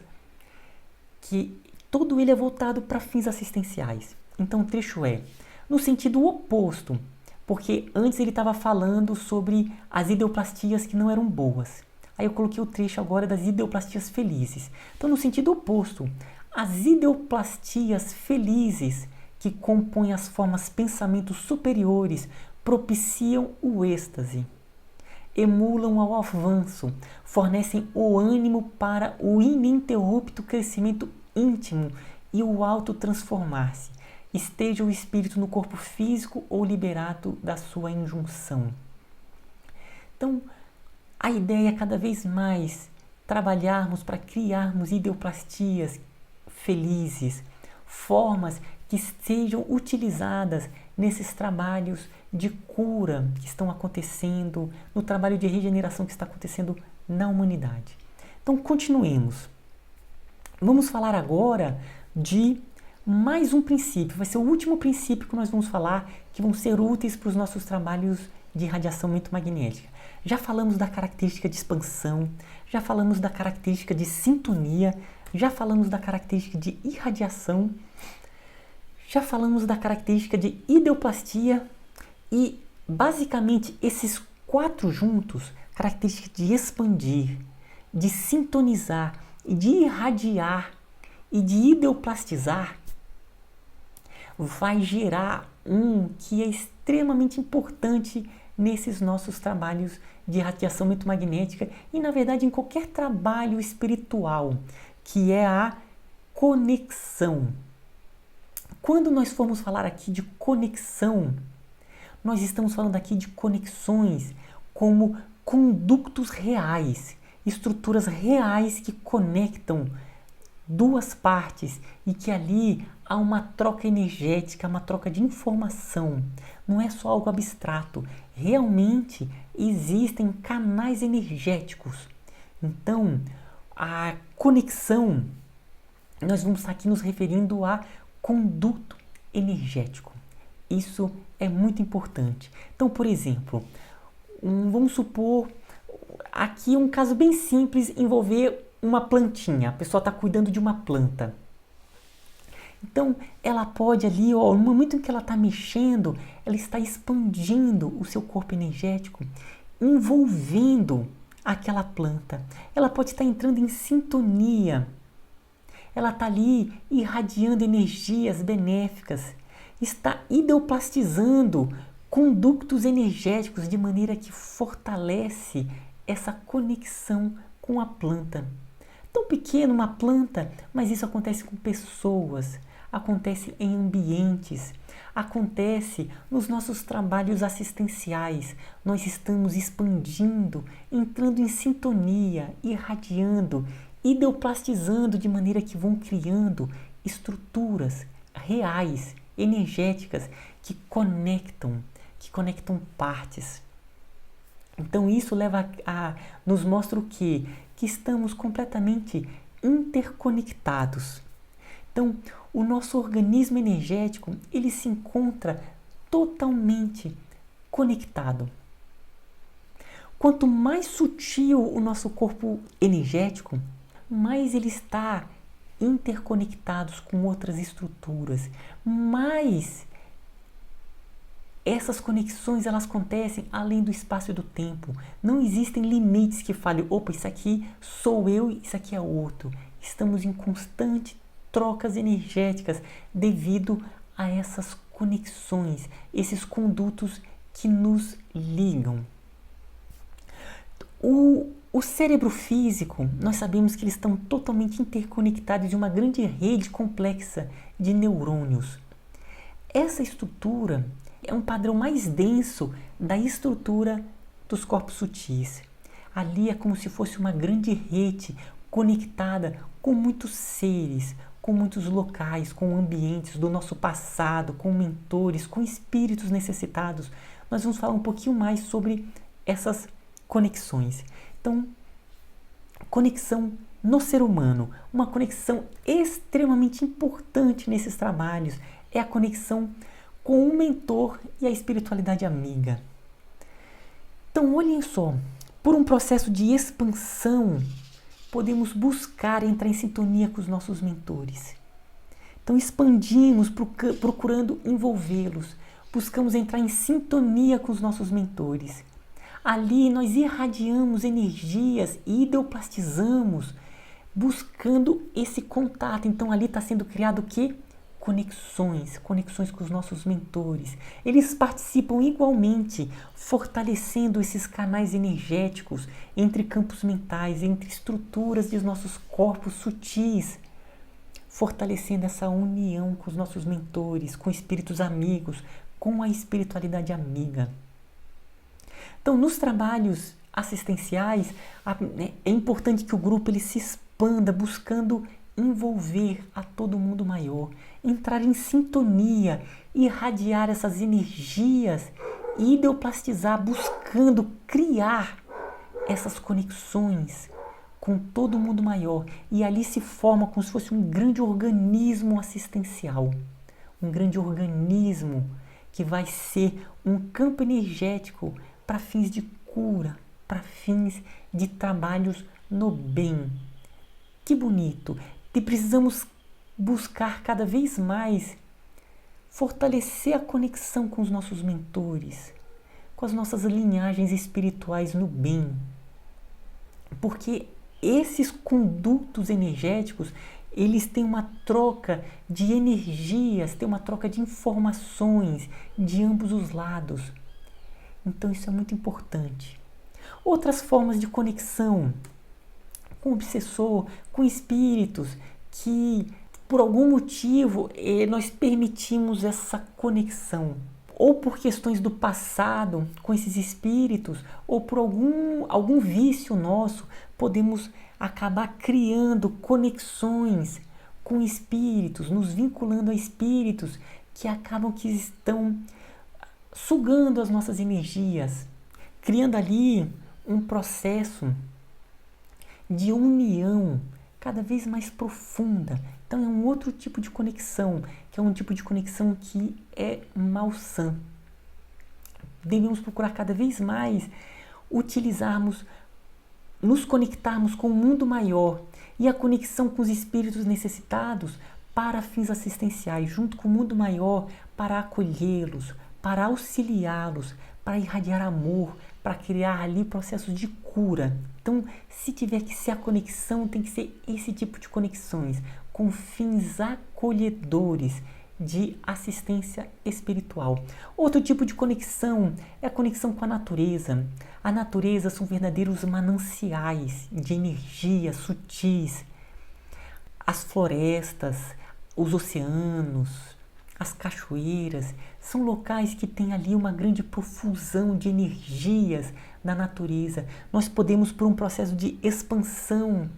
que todo ele é voltado para fins assistenciais. Então o trecho é no sentido oposto, porque antes ele estava falando sobre as ideoplastias que não eram boas. Aí eu coloquei o trecho agora das ideoplastias felizes. Então no sentido oposto, as ideoplastias felizes que compõem as formas pensamentos superiores, propiciam o êxtase, emulam ao avanço, fornecem o ânimo para o ininterrupto crescimento íntimo e o autotransformar-se, esteja o espírito no corpo físico ou liberado da sua injunção. Então, a ideia é cada vez mais trabalharmos para criarmos ideoplastias felizes, formas que sejam utilizadas nesses trabalhos de cura que estão acontecendo, no trabalho de regeneração que está acontecendo na humanidade. Então, continuemos. Vamos falar agora de mais um princípio. Vai ser o último princípio que nós vamos falar, que vão ser úteis para os nossos trabalhos de irradiação magnética. Já falamos da característica de expansão, já falamos da característica de sintonia, já falamos da característica de irradiação, já falamos da característica de ideoplastia e, basicamente, esses 4 juntos, característica de expandir, de sintonizar, de irradiar e de ideoplastizar, vai gerar um que é extremamente importante nesses nossos trabalhos de irradiação magnética e, na verdade, em qualquer trabalho espiritual, que é a conexão. Quando nós formos falar aqui de conexão, nós estamos falando aqui de conexões como condutos reais, estruturas reais que conectam duas partes e que ali há uma troca energética, uma troca de informação. Não é só algo abstrato. Realmente existem canais energéticos. Então, a conexão, nós vamos estar aqui nos referindo a conduto energético. Isso é muito importante. Então, por exemplo, vamos supor aqui um caso bem simples, envolver uma plantinha. A pessoa está cuidando de uma planta. Então, ela pode ali, no momento em que ela está mexendo, ela está expandindo o seu corpo energético, envolvendo aquela planta. Ela pode estar entrando em sintonia. Ela está ali irradiando energias benéficas. Está ideoplastizando condutos energéticos de maneira que fortalece essa conexão com a planta. Tão pequena uma planta, mas isso acontece com pessoas, acontece em ambientes, acontece nos nossos trabalhos assistenciais. Nós estamos expandindo, entrando em sintonia, irradiando, ideoplastizando de maneira que vão criando estruturas reais, energéticas, que conectam partes. Então isso nos mostra o quê? Que estamos completamente interconectados. Então, o nosso organismo energético, ele se encontra totalmente conectado. Quanto mais sutil o nosso corpo energético, mais ele está interconectado com outras estruturas, mais essas conexões elas acontecem além do espaço e do tempo. Não existem limites que falem, opa, isso aqui sou eu e isso aqui é outro. Estamos em constante trocas energéticas devido a essas conexões, esses condutos que nos ligam. O cérebro físico, nós sabemos que eles estão totalmente interconectados de uma grande rede complexa de neurônios. Essa estrutura é um padrão mais denso da estrutura dos corpos sutis. Ali é como se fosse uma grande rede conectada com muitos seres, com muitos locais, com ambientes do nosso passado, com mentores, com espíritos necessitados. Nós vamos falar um pouquinho mais sobre essas conexões. Então, conexão no ser humano, uma conexão extremamente importante nesses trabalhos é a conexão com o mentor e a espiritualidade amiga. Então, olhem só, por um processo de expansão, podemos buscar entrar em sintonia com os nossos mentores. Então, expandimos procurando envolvê-los, buscamos entrar em sintonia com os nossos mentores. Ali nós irradiamos energias e ideoplastizamos, buscando esse contato. Então, ali está sendo criado o quê? Conexões com os nossos mentores. Eles participam igualmente, fortalecendo esses canais energéticos entre campos mentais, entre estruturas de nossos corpos sutis, fortalecendo essa união com os nossos mentores, com espíritos amigos, com a espiritualidade amiga. Então, nos trabalhos assistenciais, é importante que o grupo ele se expanda, buscando envolver a todo mundo maior, entrar em sintonia, irradiar essas energias e ideoplastizar, buscando criar essas conexões com todo o mundo maior, e ali se forma como se fosse um grande organismo assistencial, um grande organismo que vai ser um campo energético para fins de cura, para fins de trabalhos no bem. Que bonito! E precisamos buscar cada vez mais fortalecer a conexão com os nossos mentores, com as nossas linhagens espirituais no bem. Porque esses condutos energéticos, eles têm uma troca de energias, têm uma troca de informações de ambos os lados. Então isso é muito importante. Outras formas de conexão com o obsessor, com espíritos que por algum motivo nós permitimos essa conexão, ou por questões do passado com esses espíritos, ou por algum vício nosso, podemos acabar criando conexões com espíritos, nos vinculando a espíritos que acabam que estão sugando as nossas energias, criando ali um processo de união cada vez mais profunda. Então é um outro tipo de conexão, que é um tipo de conexão que é malsã. Devemos procurar cada vez mais nos conectarmos com o mundo maior e a conexão com os espíritos necessitados para fins assistenciais, junto com o mundo maior, para acolhê-los, para auxiliá-los, para irradiar amor, para criar ali processos de cura. Então, se tiver que ser a conexão, tem que ser esse tipo de conexões, com fins acolhedores de assistência espiritual. Outro tipo de conexão é a conexão com a natureza. A natureza são verdadeiros mananciais de energia sutis. As florestas, os oceanos, as cachoeiras, são locais que têm ali uma grande profusão de energias da natureza. Nós podemos, por um processo de expansão,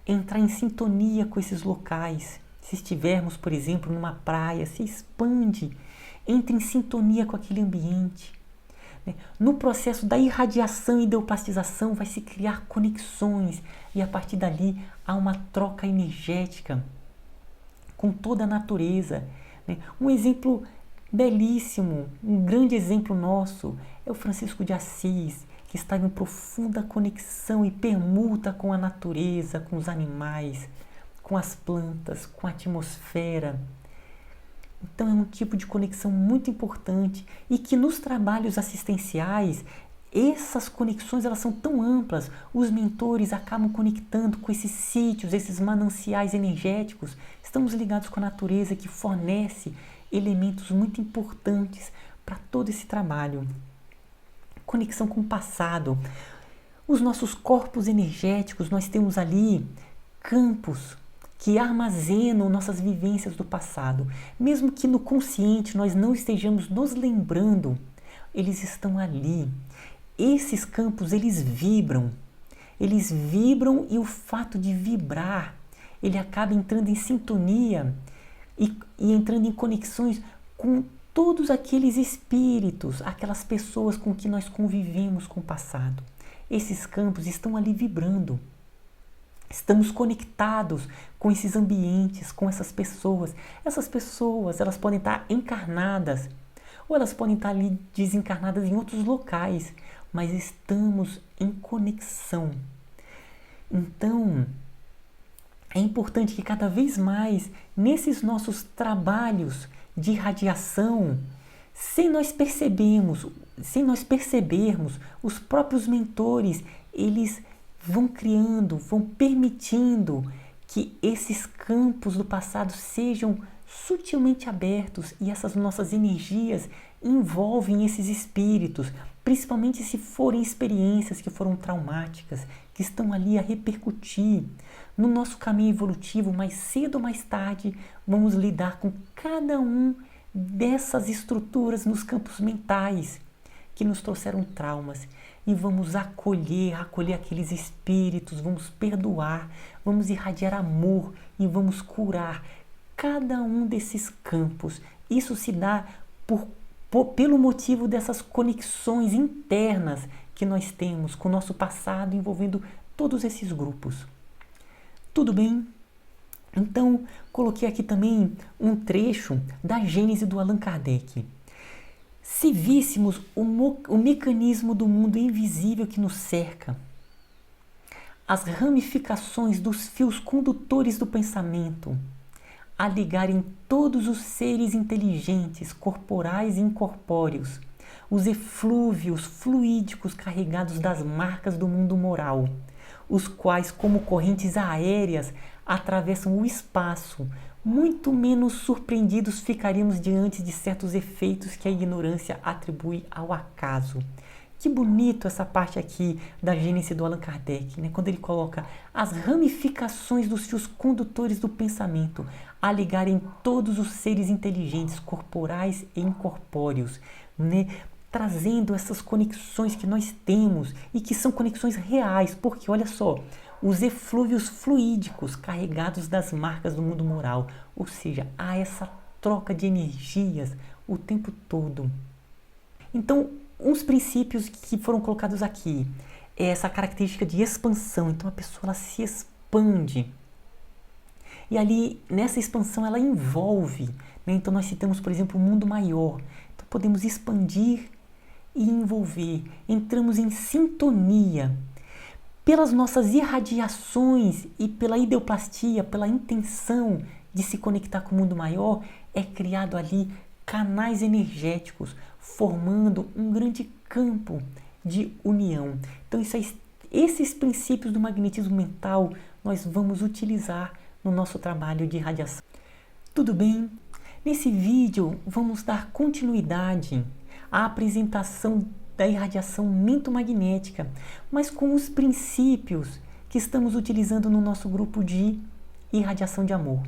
entrar em sintonia com esses locais. Se estivermos, por exemplo, numa praia, se expande, entre em sintonia com aquele ambiente. No processo da irradiação e da opacização vai se criar conexões e a partir dali há uma troca energética com toda a natureza. Um exemplo belíssimo, um grande exemplo nosso é o Francisco de Assis, que estava em profunda conexão e permuta com a natureza, com os animais, com as plantas, com a atmosfera. Então é um tipo de conexão muito importante e que nos trabalhos assistenciais essas conexões elas são tão amplas, os mentores acabam conectando com esses sítios, esses mananciais energéticos. Estamos ligados com a natureza que fornece elementos muito importantes para todo esse trabalho. Conexão com o passado. Os nossos corpos energéticos, nós temos ali campos que armazenam nossas vivências do passado. Mesmo que no consciente nós não estejamos nos lembrando, eles estão ali. Esses campos, eles vibram e o fato de vibrar, ele acaba entrando em sintonia e entrando em conexões com todos aqueles espíritos, aquelas pessoas com que nós convivemos com o passado. Esses campos estão ali vibrando. Estamos conectados com esses ambientes, com essas pessoas. Essas pessoas, elas podem estar encarnadas ou elas podem estar ali desencarnadas em outros locais, mas estamos em conexão. Então, é importante que cada vez mais, nesses nossos trabalhos de irradiação, sem nós percebermos, os próprios mentores, eles vão criando, vão permitindo que esses campos do passado sejam sutilmente abertos e essas nossas energias envolvem esses espíritos, principalmente se forem experiências que foram traumáticas, que estão ali a repercutir. No nosso caminho evolutivo, mais cedo ou mais tarde, vamos lidar com cada um dessas estruturas nos campos mentais que nos trouxeram traumas e vamos acolher aqueles espíritos, vamos perdoar, vamos irradiar amor e vamos curar cada um desses campos. Isso se dá pelo motivo dessas conexões internas que nós temos com o nosso passado envolvendo todos esses grupos. Tudo bem? Então, coloquei aqui também um trecho da Gênese do Allan Kardec. Se víssemos o mecanismo do mundo invisível que nos cerca, as ramificações dos fios condutores do pensamento, a ligarem todos os seres inteligentes, corporais e incorpóreos, os eflúvios fluídicos carregados das marcas do mundo moral, os quais, como correntes aéreas, atravessam o espaço, muito menos surpreendidos ficaríamos diante de certos efeitos que a ignorância atribui ao acaso. Que bonito essa parte aqui da Gênese do Allan Kardec, né? Quando ele coloca as ramificações dos fios condutores do pensamento a ligarem todos os seres inteligentes, corporais e incorpóreos, né? Trazendo essas conexões que nós temos e que são conexões reais, porque olha só, os eflúvios fluídicos carregados das marcas do mundo moral, ou seja, há essa troca de energias o tempo todo. Então, uns princípios que foram colocados aqui é essa característica de expansão. Então, a pessoa ela se expande. E ali, nessa expansão, ela envolve. Né? Então, nós citamos, por exemplo, o mundo maior. Então, podemos expandir e envolver. Entramos em sintonia. Pelas nossas irradiações e pela ideoplastia, pela intenção de se conectar com o mundo maior, é criado ali canais energéticos, formando um grande campo de união. Então, esses princípios do magnetismo mental nós vamos utilizar no nosso trabalho de irradiação. Tudo bem? Nesse vídeo, vamos dar continuidade à apresentação da irradiação mentomagnética, mas com os princípios que estamos utilizando no nosso grupo de irradiação de amor.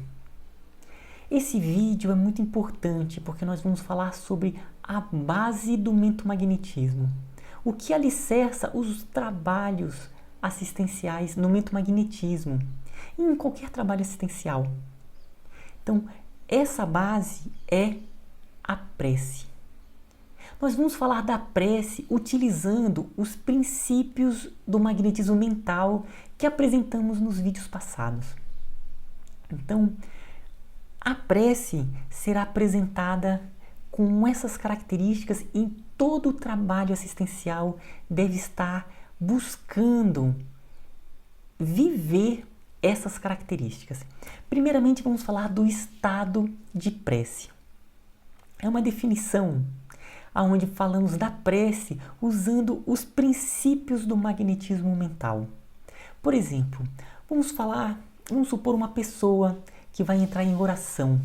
Esse vídeo é muito importante porque nós vamos falar sobre a base do mentomagnetismo, o que alicerça os trabalhos assistenciais no mentomagnetismo e em qualquer trabalho assistencial. Então, essa base é a prece. Nós vamos falar da prece utilizando os princípios do magnetismo mental que apresentamos nos vídeos passados. Então, a prece será apresentada com essas características e todo o trabalho assistencial deve estar buscando viver essas características. Primeiramente, vamos falar do estado de prece. É uma definição onde falamos da prece usando os princípios do magnetismo mental. Por exemplo, vamos supor uma pessoa que vai entrar em oração.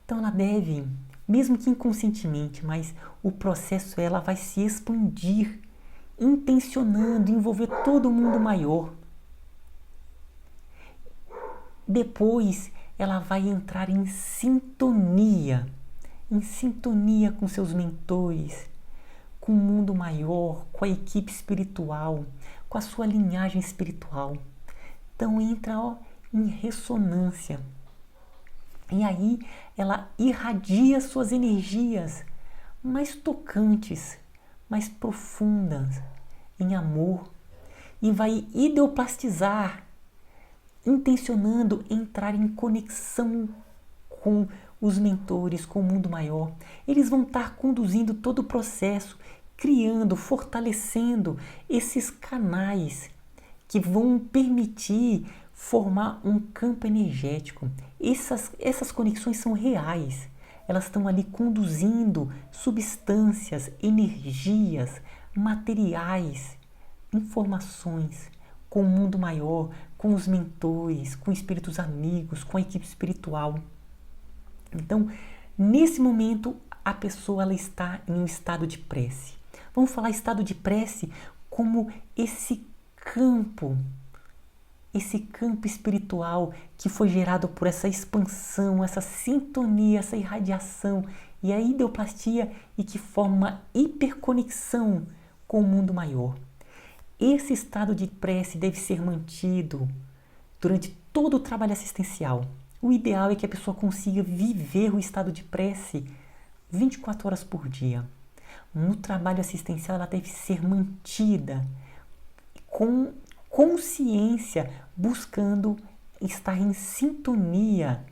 Então ela deve, mesmo que inconscientemente, mas o processo ela vai se expandir, intencionando envolver todo o mundo maior. Depois ela vai entrar em sintonia com seus mentores, com o mundo maior, com a equipe espiritual, com a sua linhagem espiritual. Então entra em ressonância. E aí ela irradia suas energias mais tocantes, mais profundas, em amor, e vai ideoplastizar, intencionando entrar em conexão com os mentores, com o mundo maior. Eles vão estar conduzindo todo o processo, criando, fortalecendo esses canais que vão permitir formar um campo energético. Essas conexões são reais. Elas estão ali conduzindo substâncias, energias, materiais, informações com o mundo maior, com os mentores, com espíritos amigos, com a equipe espiritual. Então, nesse momento, a pessoa ela está em um estado de prece. Vamos falar estado de prece como esse campo espiritual que foi gerado por essa expansão, essa sintonia, essa irradiação e a ideoplastia e que forma uma hiperconexão com o mundo maior. Esse estado de prece deve ser mantido durante todo o trabalho assistencial. O ideal é que a pessoa consiga viver o estado de prece 24 horas por dia. No trabalho assistencial, ela deve ser mantida com consciência, buscando estar em sintonia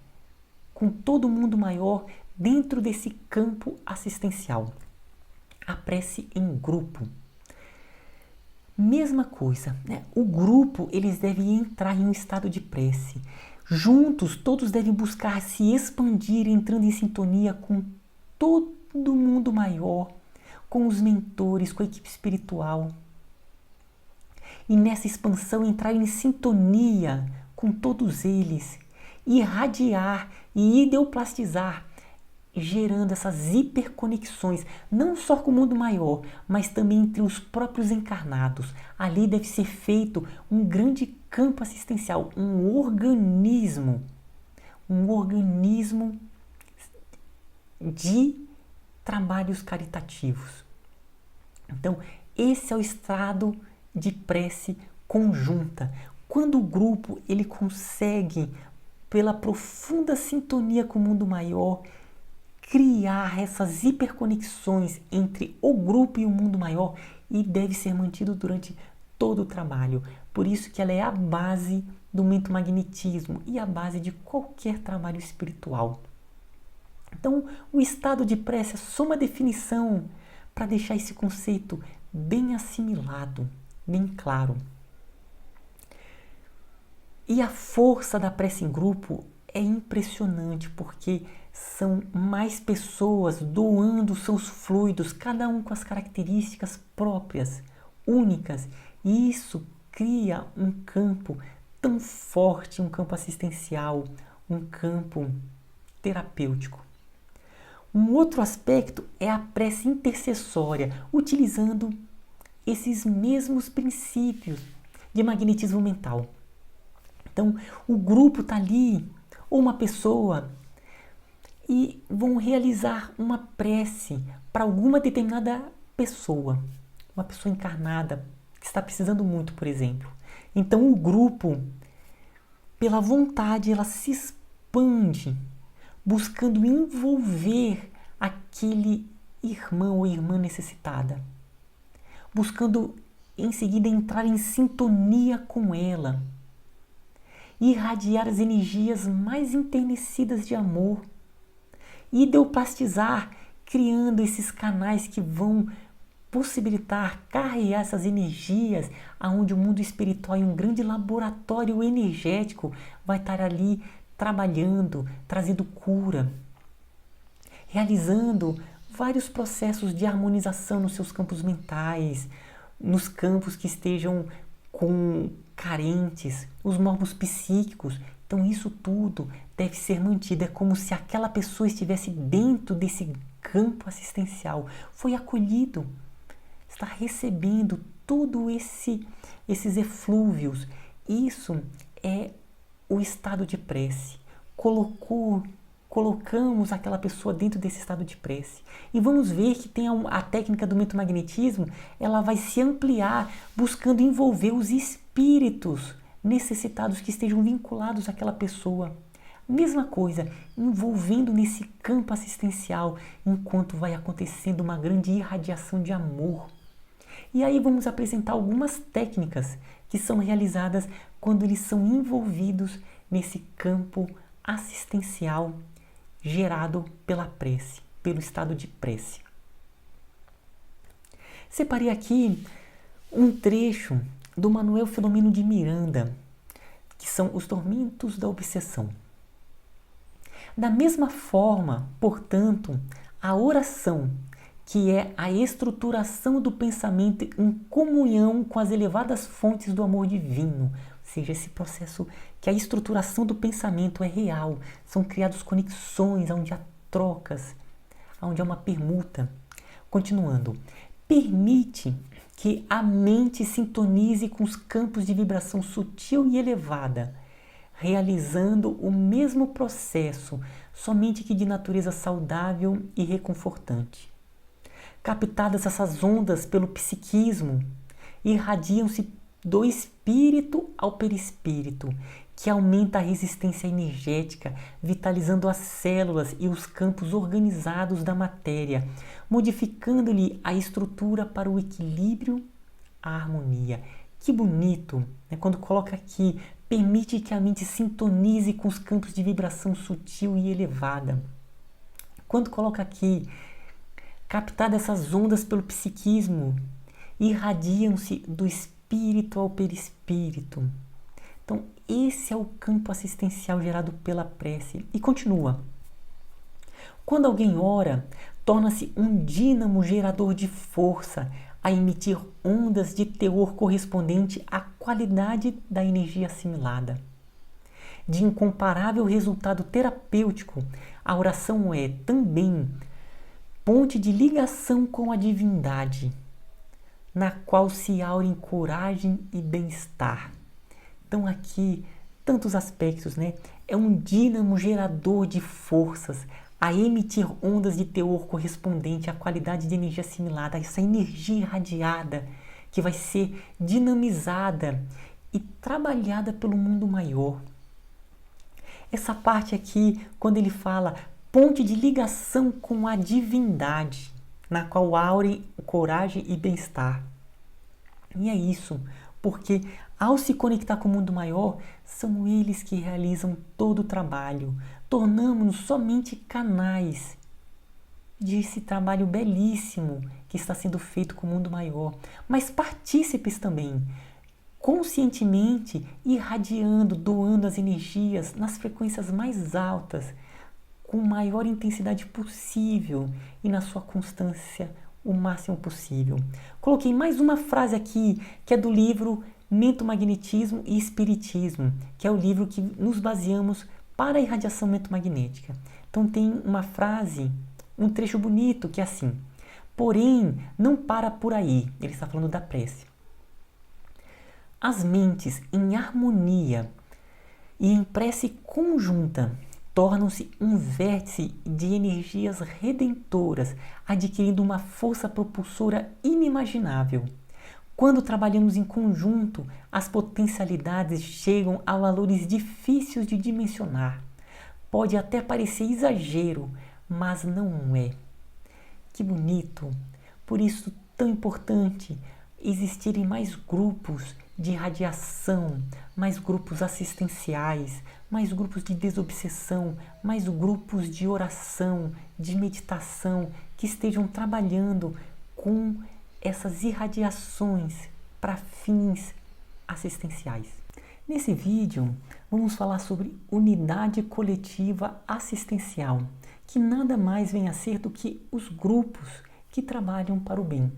com todo mundo maior dentro desse campo assistencial. A prece em grupo. Mesma coisa, né? O grupo, eles devem entrar em um estado de prece. Juntos, todos devem buscar se expandir, entrando em sintonia com todo mundo maior, com os mentores, com a equipe espiritual. E nessa expansão entrar em sintonia com todos eles, irradiar e ideoplastizar, gerando essas hiperconexões, não só com o mundo maior, mas também entre os próprios encarnados. Ali deve ser feito um grande campo assistencial, um organismo de trabalhos caritativos. Então, esse é o estado de prece conjunta. Quando o grupo ele consegue, pela profunda sintonia com o mundo maior, criar essas hiperconexões entre o grupo e o mundo maior, e deve ser mantido durante todo o trabalho. Por isso que ela é a base do mentomagnetismo e a base de qualquer trabalho espiritual. Então, o estado de prece é só uma definição para deixar esse conceito bem assimilado, bem claro. E a força da prece em grupo é impressionante, porque são mais pessoas doando seus fluidos, cada um com as características próprias, únicas. E isso cria um campo tão forte, um campo assistencial, um campo terapêutico. Um outro aspecto é a prece intercessória, utilizando esses mesmos princípios de magnetismo mental. Então, o grupo está ali, ou uma pessoa, e vão realizar uma prece para alguma determinada pessoa, uma pessoa encarnada que está precisando muito, por exemplo. Então, o grupo, pela vontade, ela se expande, buscando envolver aquele irmão ou irmã necessitada, buscando em seguida entrar em sintonia com ela, irradiar as energias mais enternecidas de amor, ideoplastizar, criando esses canais que vão possibilitar carregar essas energias, aonde o mundo espiritual, em um grande laboratório energético, vai estar ali trabalhando, trazendo cura, realizando vários processos de harmonização nos seus campos mentais, nos campos que estejam carentes, os morbos psíquicos. Então isso tudo deve ser mantido. É como se aquela pessoa estivesse dentro desse campo assistencial, foi acolhido, está recebendo todo esses eflúvios. Isso é o estado de prece. Colocamos aquela pessoa dentro desse estado de prece. E vamos ver que tem a técnica do mentomagnetismo, ela vai se ampliar, buscando envolver os espíritos necessitados que estejam vinculados àquela pessoa. Mesma coisa, envolvendo nesse campo assistencial, enquanto vai acontecendo uma grande irradiação de amor. E aí vamos apresentar algumas técnicas que são realizadas quando eles são envolvidos nesse campo assistencial gerado pela prece, pelo estado de prece. Separei aqui um trecho do Manuel Filomeno de Miranda, que são os tormentos da obsessão. Da mesma forma, portanto, a oração, que é a estruturação do pensamento em comunhão com as elevadas fontes do amor divino, ou seja, esse processo que a estruturação do pensamento é real, são criadas conexões onde há trocas, onde há uma permuta. Continuando, permite que a mente sintonize com os campos de vibração sutil e elevada, realizando o mesmo processo, somente que de natureza saudável e reconfortante. Captadas essas ondas pelo psiquismo, irradiam-se do espírito ao perispírito, que aumenta a resistência energética, vitalizando as células e os campos organizados da matéria, modificando-lhe a estrutura para o equilíbrio, a harmonia. Que bonito, né? Quando coloca aqui, permite que a mente sintonize com os campos de vibração sutil e elevada. Quando coloca aqui, captadas essas ondas pelo psiquismo, irradiam-se do espírito ao perispírito. Então, esse é o campo assistencial gerado pela prece. E continua. Quando alguém ora, torna-se um dínamo gerador de força a emitir ondas de teor correspondente à qualidade da energia assimilada. De incomparável resultado terapêutico, a oração é também ponte de ligação com a divindade, na qual se aurem coragem e bem-estar. Então aqui, tantos aspectos, né? É um dínamo gerador de forças a emitir ondas de teor correspondente à qualidade de energia assimilada, essa energia irradiada que vai ser dinamizada e trabalhada pelo mundo maior. Essa parte aqui, quando ele fala ponte de ligação com a divindade, na qual aurem coragem e bem-estar. E é isso, porque ao se conectar com o mundo maior, são eles que realizam todo o trabalho. Tornamos-nos somente canais desse trabalho belíssimo que está sendo feito com o mundo maior, mas partícipes também, conscientemente irradiando, doando as energias nas frequências mais altas, com maior intensidade possível e na sua constância o máximo possível. Coloquei mais uma frase aqui, que é do livro Mentomagnetismo e Espiritismo, que é o livro que nos baseamos para a irradiação mentomagnética. Então tem uma frase, um trecho bonito que é assim: porém, não para por aí. Ele está falando da prece. As mentes em harmonia e em prece conjunta tornam-se um vértice de energias redentoras, adquirindo uma força propulsora inimaginável. Quando trabalhamos em conjunto, as potencialidades chegam a valores difíceis de dimensionar. Pode até parecer exagero, mas não é. Que bonito! Por isso, tão importante existirem mais grupos de radiação, mais grupos assistenciais, mais grupos de desobsessão, mais grupos de oração, de meditação, que estejam trabalhando com essas irradiações para fins assistenciais. Nesse vídeo, vamos falar sobre unidade coletiva assistencial, que nada mais vem a ser do que os grupos que trabalham para o bem.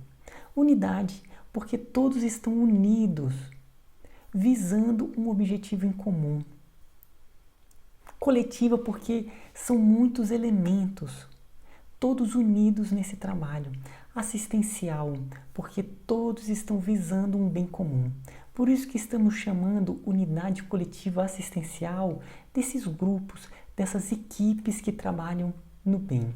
Unidade, porque todos estão unidos, visando um objetivo em comum. Coletiva, porque são muitos elementos, todos unidos nesse trabalho. Assistencial, porque todos estão visando um bem comum. Por isso que estamos chamando unidade coletiva assistencial desses grupos, dessas equipes que trabalham no bem.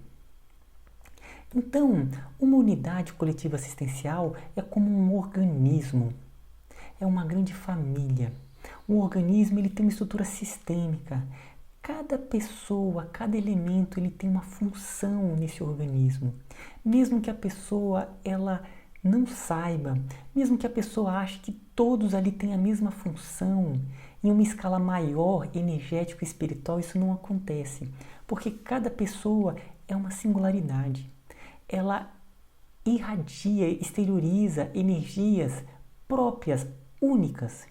Então, uma unidade coletiva assistencial é como um organismo, é uma grande família. Um organismo ele tem uma estrutura sistêmica. Cada pessoa, cada elemento, ele tem uma função nesse organismo. Mesmo que a pessoa ela não saiba, mesmo que a pessoa ache que todos ali têm a mesma função, em uma escala maior, energética e espiritual, isso não acontece. Porque cada pessoa é uma singularidade. Ela irradia, exterioriza energias próprias, únicas.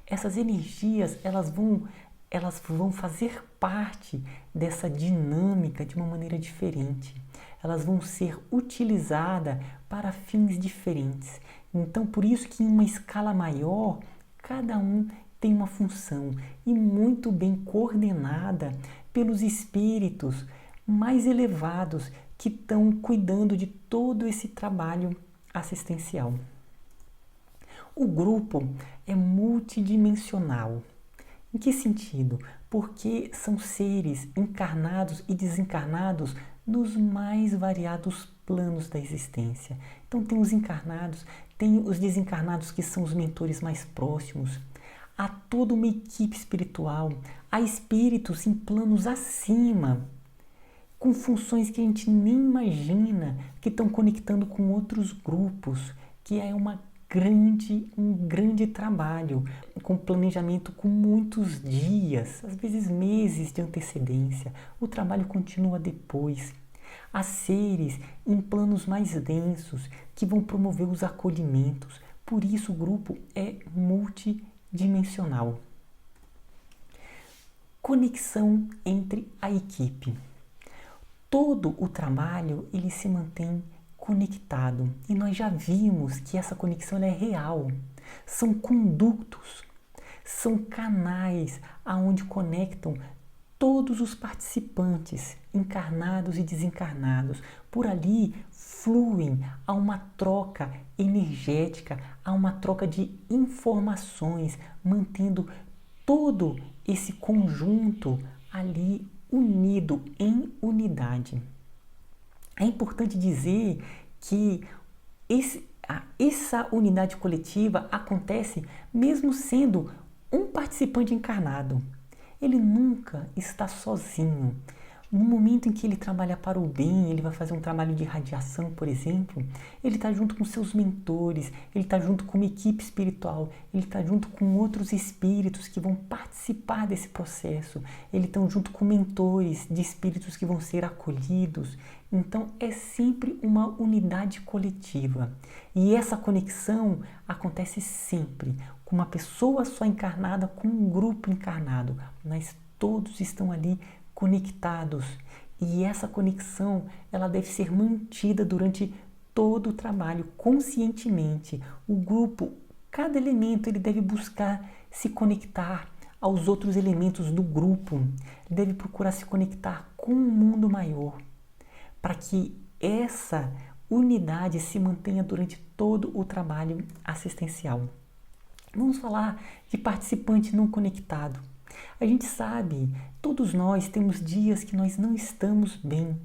Essas energias, elas vão fazer parte dessa dinâmica de uma maneira diferente. Elas vão ser utilizadas para fins diferentes. Então, por isso que em uma escala maior, cada um tem uma função e muito bem coordenada pelos espíritos mais elevados que estão cuidando de todo esse trabalho assistencial. O grupo é multidimensional. Em que sentido? Porque são seres encarnados e desencarnados nos mais variados planos da existência. Então tem os encarnados, tem os desencarnados que são os mentores mais próximos. Há toda uma equipe espiritual, há espíritos em planos acima, com funções que a gente nem imagina, que estão conectando com outros grupos, que é uma um grande trabalho, com planejamento com muitos dias, às vezes meses de antecedência. O trabalho continua depois. Há seres em planos mais densos que vão promover os acolhimentos. Por isso o grupo é multidimensional. Conexão entre a equipe. Todo o trabalho ele se mantém conectado e nós já vimos que essa conexão é real. São condutos, são canais aonde conectam todos os participantes, encarnados e desencarnados. Por ali fluem a uma troca energética, a uma troca de informações, mantendo todo esse conjunto ali unido em unidade. É importante dizer que essa unidade coletiva acontece mesmo sendo um participante encarnado. Ele nunca está sozinho. No momento em que ele trabalha para o bem, ele vai fazer um trabalho de radiação, por exemplo, ele está junto com seus mentores, ele está junto com uma equipe espiritual, ele está junto com outros espíritos que vão participar desse processo, ele está junto com mentores de espíritos que vão ser acolhidos. Então é sempre uma unidade coletiva. E essa conexão acontece sempre com uma pessoa só encarnada, com um grupo encarnado, mas todos estão ali conectados, e essa conexão ela deve ser mantida durante todo o trabalho, conscientemente. O grupo, cada elemento, ele deve buscar se conectar aos outros elementos do grupo, ele deve procurar se conectar com o mundo maior, para que essa unidade se mantenha durante todo o trabalho assistencial. Vamos falar de participante não conectado. A gente sabe, todos nós temos dias que nós não estamos bem,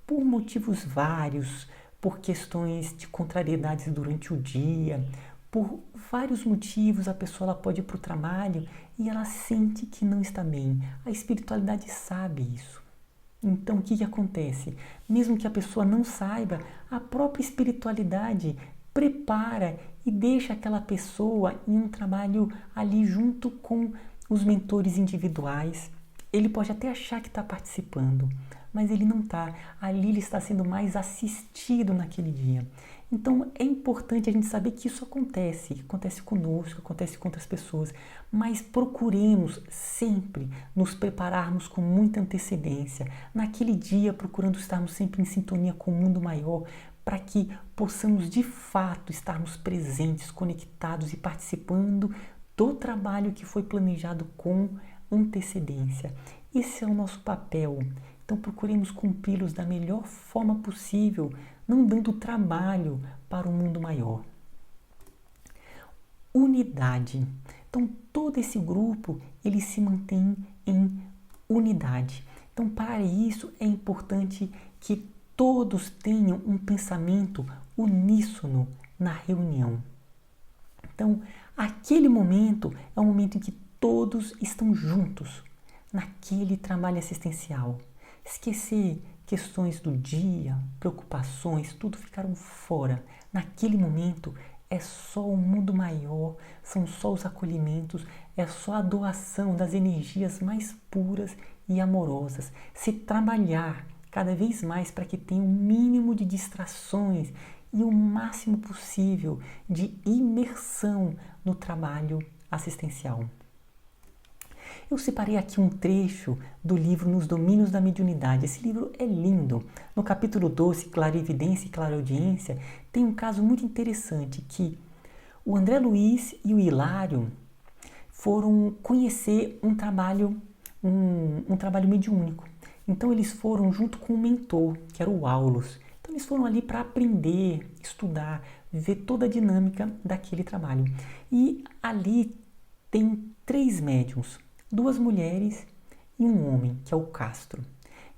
por motivos vários, por questões de contrariedades durante o dia, por vários motivos a pessoa ela pode ir para o trabalho e ela sente que não está bem. A espiritualidade sabe isso. Então o que acontece? Mesmo que a pessoa não saiba, a própria espiritualidade prepara e deixa aquela pessoa em um trabalho ali junto com os mentores individuais. Ele pode até achar que está participando, mas ele não está. Ali ele está sendo mais assistido naquele dia. Então é importante a gente saber que isso acontece conosco, acontece com outras pessoas, mas procuremos sempre nos prepararmos com muita antecedência, naquele dia procurando estarmos sempre em sintonia com o mundo maior, para que possamos de fato estarmos presentes, conectados e participando do trabalho que foi planejado com antecedência. Esse é o nosso papel. Então procuremos cumpri-los da melhor forma possível, não dando trabalho para o mundo maior. Unidade. Então todo esse grupo ele se mantém em unidade. Então para isso é importante que todos tenham um pensamento uníssono na reunião. Então aquele momento é um momento em que todos estão juntos naquele trabalho assistencial. Esquecer questões do dia, preocupações, tudo ficaram fora. Naquele momento é só o mundo maior, são só os acolhimentos, é só a doação das energias mais puras e amorosas. Se trabalhar cada vez mais para que tenha um mínimo de distrações e o máximo possível de imersão no trabalho assistencial. Eu separei aqui um trecho do livro Nos Domínios da Mediunidade. Esse livro é lindo. No capítulo 12, Clarividência e Clareaudiência, tem um caso muito interessante que o André Luiz e o Hilário foram conhecer um trabalho mediúnico. Então eles foram junto com o mentor, que era o Aulus. Então eles foram ali para aprender, estudar, ver toda a dinâmica daquele trabalho. E ali tem 3 médiuns, 2 mulheres e um homem, que é o Castro.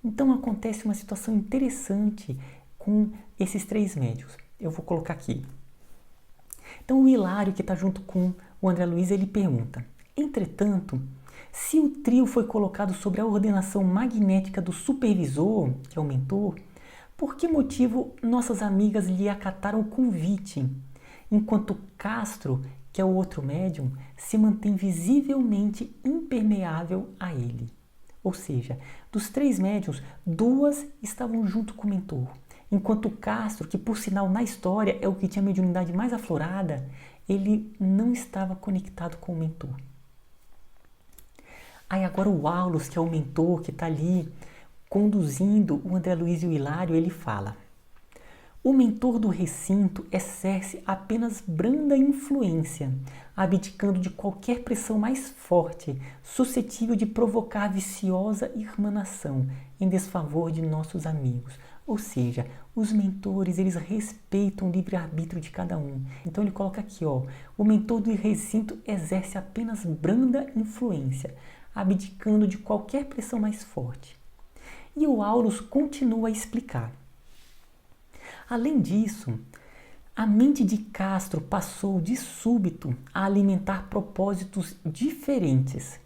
Então acontece uma situação interessante com esses 3 médiuns. Eu vou colocar aqui. Então o Hilário, que está junto com o André Luiz, ele pergunta: entretanto, se o trio foi colocado sob a ordenação magnética do supervisor, que é o mentor, por que motivo nossas amigas lhe acataram o convite enquanto Castro, que é o outro médium, se mantém visivelmente impermeável a ele. Ou seja, dos 3 médiuns, 2 estavam junto com o mentor, enquanto Castro, que por sinal na história é o que tinha a mediunidade mais aflorada, ele não estava conectado com o mentor. Aí agora o Aulus, que é o mentor, que está ali conduzindo o André Luiz e o Hilário, ele fala: o mentor do recinto exerce apenas branda influência, abdicando de qualquer pressão mais forte, suscetível de provocar viciosa irmanação em desfavor de nossos amigos. Ou seja, os mentores, eles respeitam o livre-arbítrio de cada um. Então ele coloca aqui, o mentor do recinto exerce apenas branda influência, abdicando de qualquer pressão mais forte. E o Aulus continua a explicar. Além disso, a mente de Castro passou de súbito a alimentar propósitos diferentes.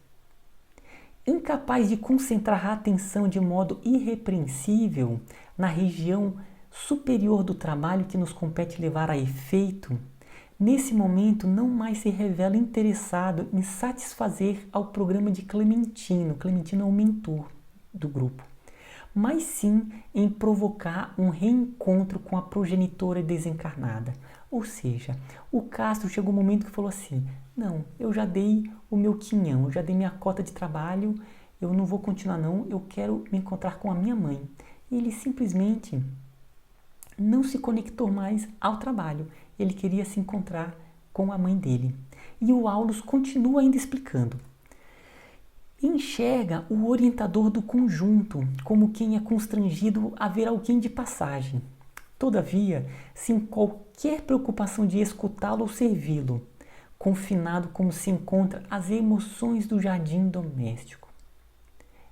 Incapaz de concentrar a atenção de modo irrepreensível na região superior do trabalho que nos compete levar a efeito, nesse momento não mais se revela interessado em satisfazer ao programa de Clementino. Clementino é o mentor do grupo, mas sim em provocar um reencontro com a progenitora desencarnada. Ou seja, o Castro chegou um momento que falou assim: não, eu já dei o meu quinhão, eu já dei minha cota de trabalho, eu não vou continuar não, eu quero me encontrar com a minha mãe. E ele simplesmente não se conectou mais ao trabalho, ele queria se encontrar com a mãe dele. E o Aulus continua ainda explicando. Enxerga o orientador do conjunto como quem é constrangido a ver alguém de passagem. Todavia, sem qualquer preocupação de escutá-lo ou servi-lo, confinado como se encontra às emoções do jardim doméstico.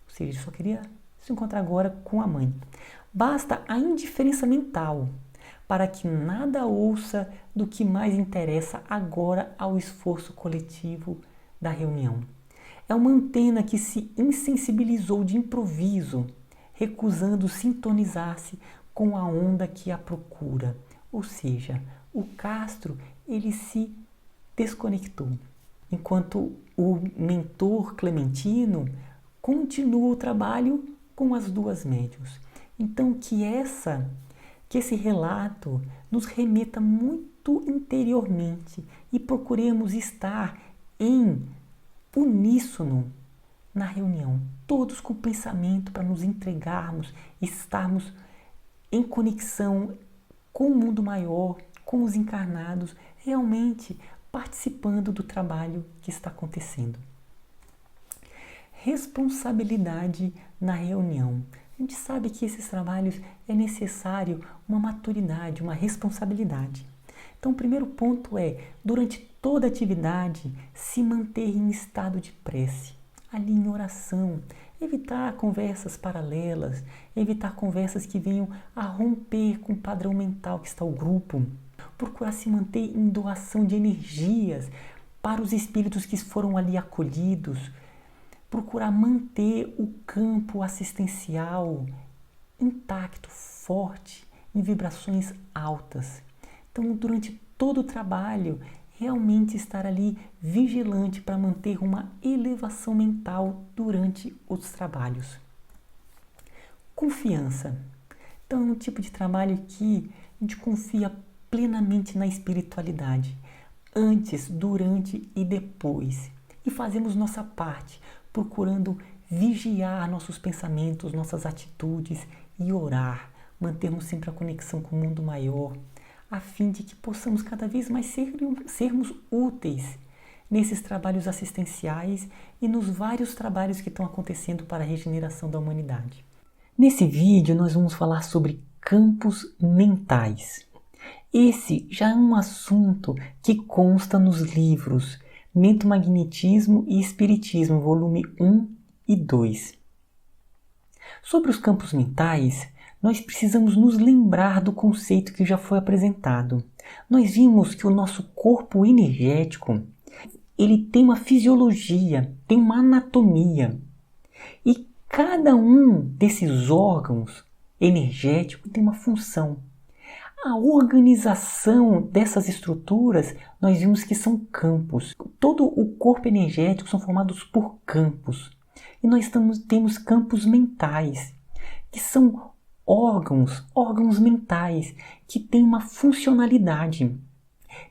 Ou seja, ele só queria se encontrar agora com a mãe. Basta a indiferença mental para que nada ouça do que mais interessa agora ao esforço coletivo da reunião. É uma antena que se insensibilizou de improviso, recusando sintonizar-se com a onda que a procura. Ou seja, o Castro, ele se desconectou, enquanto o mentor Clementino continua o trabalho com as 2 médiuns. Então que esse relato nos remeta muito interiormente e procuremos estar em uníssono na reunião, todos com o pensamento para nos entregarmos, estarmos em conexão com o mundo maior, com os encarnados, realmente participando do trabalho que está acontecendo. Responsabilidade na reunião. A gente sabe que esses trabalhos é necessário uma maturidade, uma responsabilidade. Então, o primeiro ponto é, durante toda a atividade, se manter em estado de prece, ali em oração, evitar conversas paralelas, evitar conversas que venham a romper com o padrão mental que está o grupo, procurar se manter em doação de energias para os espíritos que foram ali acolhidos, procurar manter o campo assistencial intacto, forte, em vibrações altas. Então, durante todo o trabalho, realmente estar ali vigilante para manter uma elevação mental durante os trabalhos. Confiança. Então, é um tipo de trabalho que a gente confia plenamente na espiritualidade, antes, durante e depois. E fazemos nossa parte, procurando vigiar nossos pensamentos, nossas atitudes e orar, mantermos sempre a conexão com o mundo maior, a fim de que possamos cada vez mais sermos úteis nesses trabalhos assistenciais e nos vários trabalhos que estão acontecendo para a regeneração da humanidade. Nesse vídeo nós vamos falar sobre campos mentais. Esse já é um assunto que consta nos livros Mentomagnetismo e Espiritismo, volume 1 e 2. Sobre os campos mentais, nós precisamos nos lembrar do conceito que já foi apresentado. Nós vimos que o nosso corpo energético, ele tem uma fisiologia, tem uma anatomia. E cada um desses órgãos energéticos tem uma função. A organização dessas estruturas, nós vimos que são campos. Todo o corpo energético são formados por campos. E nós temos campos mentais, que são órgãos mentais, que têm uma funcionalidade.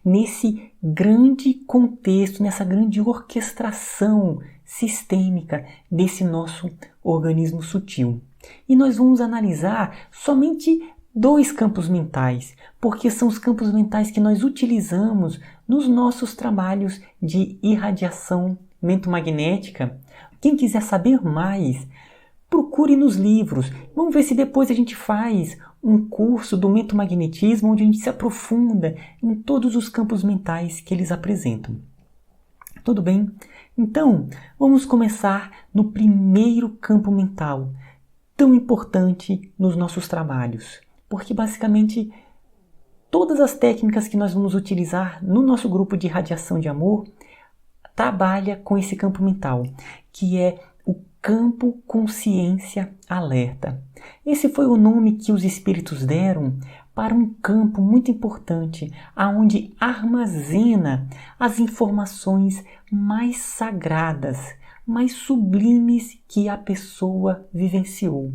Nesse grande contexto, nessa grande orquestração sistêmica desse nosso organismo sutil. E nós vamos analisar somente 2 campos mentais, porque são os campos mentais que nós utilizamos nos nossos trabalhos de irradiação mentomagnética. Quem quiser saber mais, procure nos livros. Vamos ver se depois a gente faz um curso do mentomagnetismo onde a gente se aprofunda em todos os campos mentais que eles apresentam. Tudo bem? Então, vamos começar no primeiro campo mental, tão importante nos nossos trabalhos. Porque basicamente todas as técnicas que nós vamos utilizar no nosso grupo de radiação de amor trabalha com esse campo mental, que é o campo consciência alerta. Esse foi o nome que os espíritos deram para um campo muito importante, aonde armazena as informações mais sagradas, mais sublimes que a pessoa vivenciou.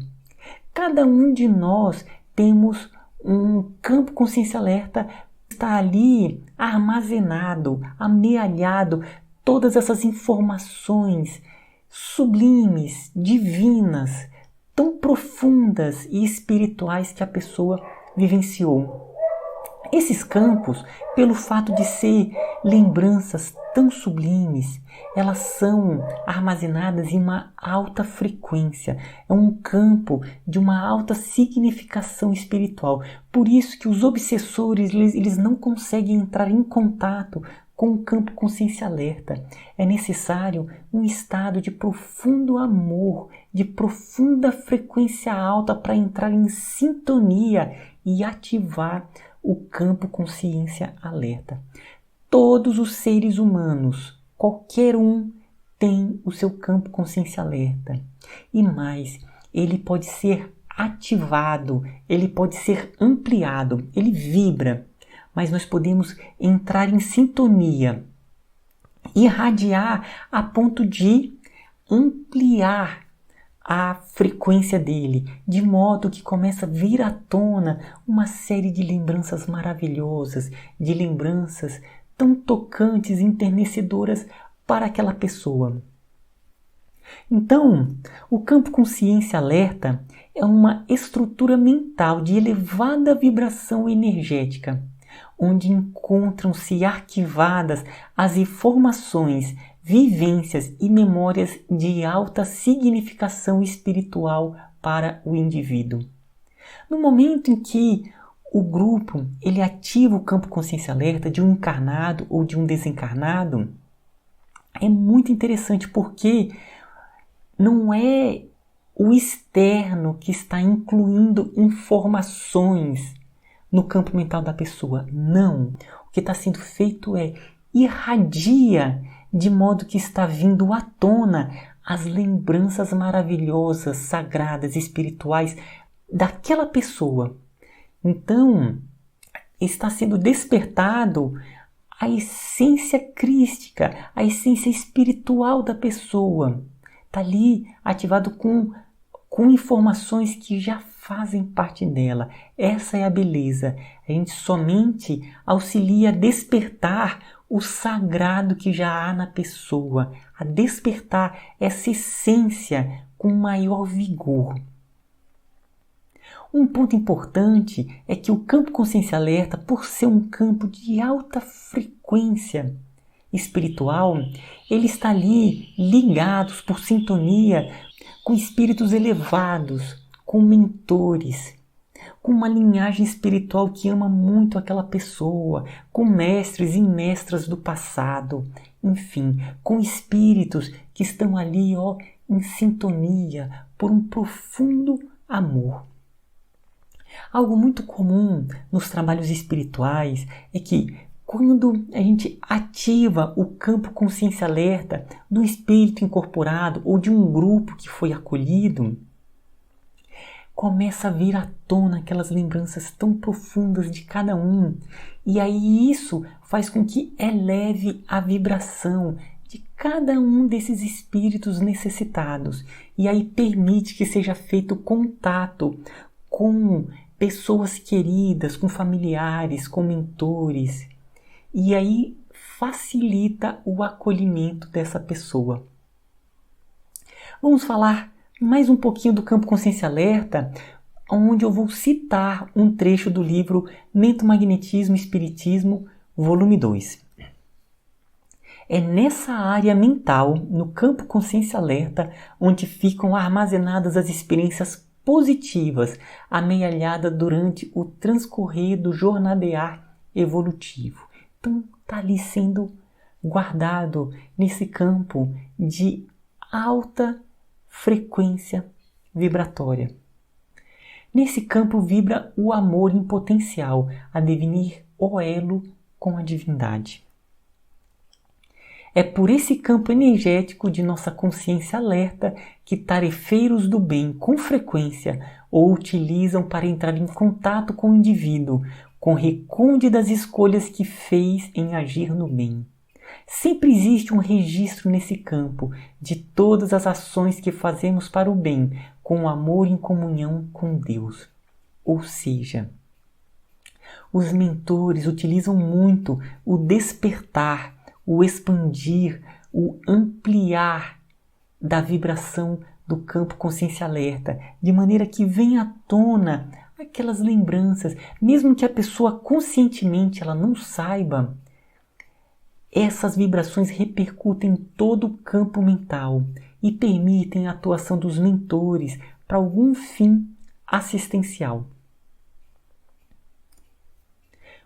Cada um de nós temos um campo consciência alerta, está ali armazenado, amealhado, todas essas informações sublimes, divinas, tão profundas e espirituais que a pessoa vivenciou. Esses campos, pelo fato de ser lembranças tão sublimes, elas são armazenadas em uma alta frequência. É um campo de uma alta significação espiritual. Por isso que os obsessores eles não conseguem entrar em contato com o campo consciência alerta. É necessário um estado de profundo amor, de profunda frequência alta para entrar em sintonia e ativar o campo consciência alerta. Todos os seres humanos, qualquer um, tem o seu campo consciência alerta. E mais, ele pode ser ativado, ele pode ser ampliado, ele vibra. Mas nós podemos entrar em sintonia, irradiar a ponto de ampliar a frequência dele, de modo que começa a vir à tona uma série de lembranças maravilhosas, de lembranças tão tocantes e enternecedoras para aquela pessoa. Então, o campo consciência alerta é uma estrutura mental de elevada vibração energética, onde encontram-se arquivadas as informações, vivências e memórias de alta significação espiritual para o indivíduo. No momento em que o grupo ele ativa o campo consciência alerta de um encarnado ou de um desencarnado, é muito interessante porque não é o externo que está incluindo informações no campo mental da pessoa. Não. O que está sendo feito é irradia de modo que está vindo à tona as lembranças maravilhosas, sagradas, espirituais daquela pessoa. Então, está sendo despertado a essência crística, a essência espiritual da pessoa. Está ali ativado com informações que já fazem parte dela. Essa é a beleza. A gente somente auxilia a despertar o sagrado que já há na pessoa, a despertar essa essência com maior vigor. Um ponto importante é que o campo consciência alerta, por ser um campo de alta frequência espiritual, ele está ali ligados por sintonia com espíritos elevados, com mentores, com uma linhagem espiritual que ama muito aquela pessoa, com mestres e mestras do passado, enfim, com espíritos que estão ali em sintonia por um profundo amor. Algo muito comum nos trabalhos espirituais é que quando a gente ativa o campo consciência alerta do espírito incorporado ou de um grupo que foi acolhido, começa a vir à tona aquelas lembranças tão profundas de cada um. E aí isso faz com que eleve a vibração de cada um desses espíritos necessitados. E aí permite que seja feito contato com pessoas queridas, com familiares, com mentores. E aí facilita o acolhimento dessa pessoa. Vamos falar mais um pouquinho do campo consciência alerta, onde eu vou citar um trecho do livro Mento, Magnetismo e Espiritismo, volume 2. É nessa área mental, no campo consciência alerta, onde ficam armazenadas as experiências positivas amealhadas durante o transcorrer do jornadear evolutivo. Então, está ali sendo guardado nesse campo de alta frequência vibratória. Nesse campo vibra o amor em potencial a devenir o elo com a divindade. É por esse campo energético de nossa consciência alerta que tarefeiros do bem com frequência o utilizam para entrar em contato com o indivíduo, com recônditas escolhas que fez em agir no bem. Sempre existe um registro nesse campo de todas as ações que fazemos para o bem, com o amor em comunhão com Deus. Ou seja, os mentores utilizam muito o despertar, o expandir, o ampliar da vibração do campo consciência alerta, de maneira que venha à tona aquelas lembranças, mesmo que a pessoa conscientemente ela não saiba. Essas vibrações repercutem em todo o campo mental e permitem a atuação dos mentores para algum fim assistencial.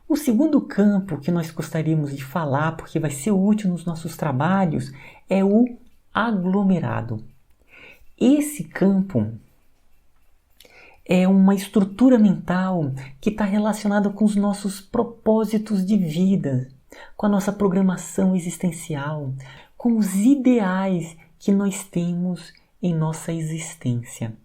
O segundo campo que nós gostaríamos de falar, porque vai ser útil nos nossos trabalhos, é o aglomerado. Esse campo é uma estrutura mental que está relacionada com os nossos propósitos de vida, com a nossa programação existencial, com os ideais que nós temos em nossa existência.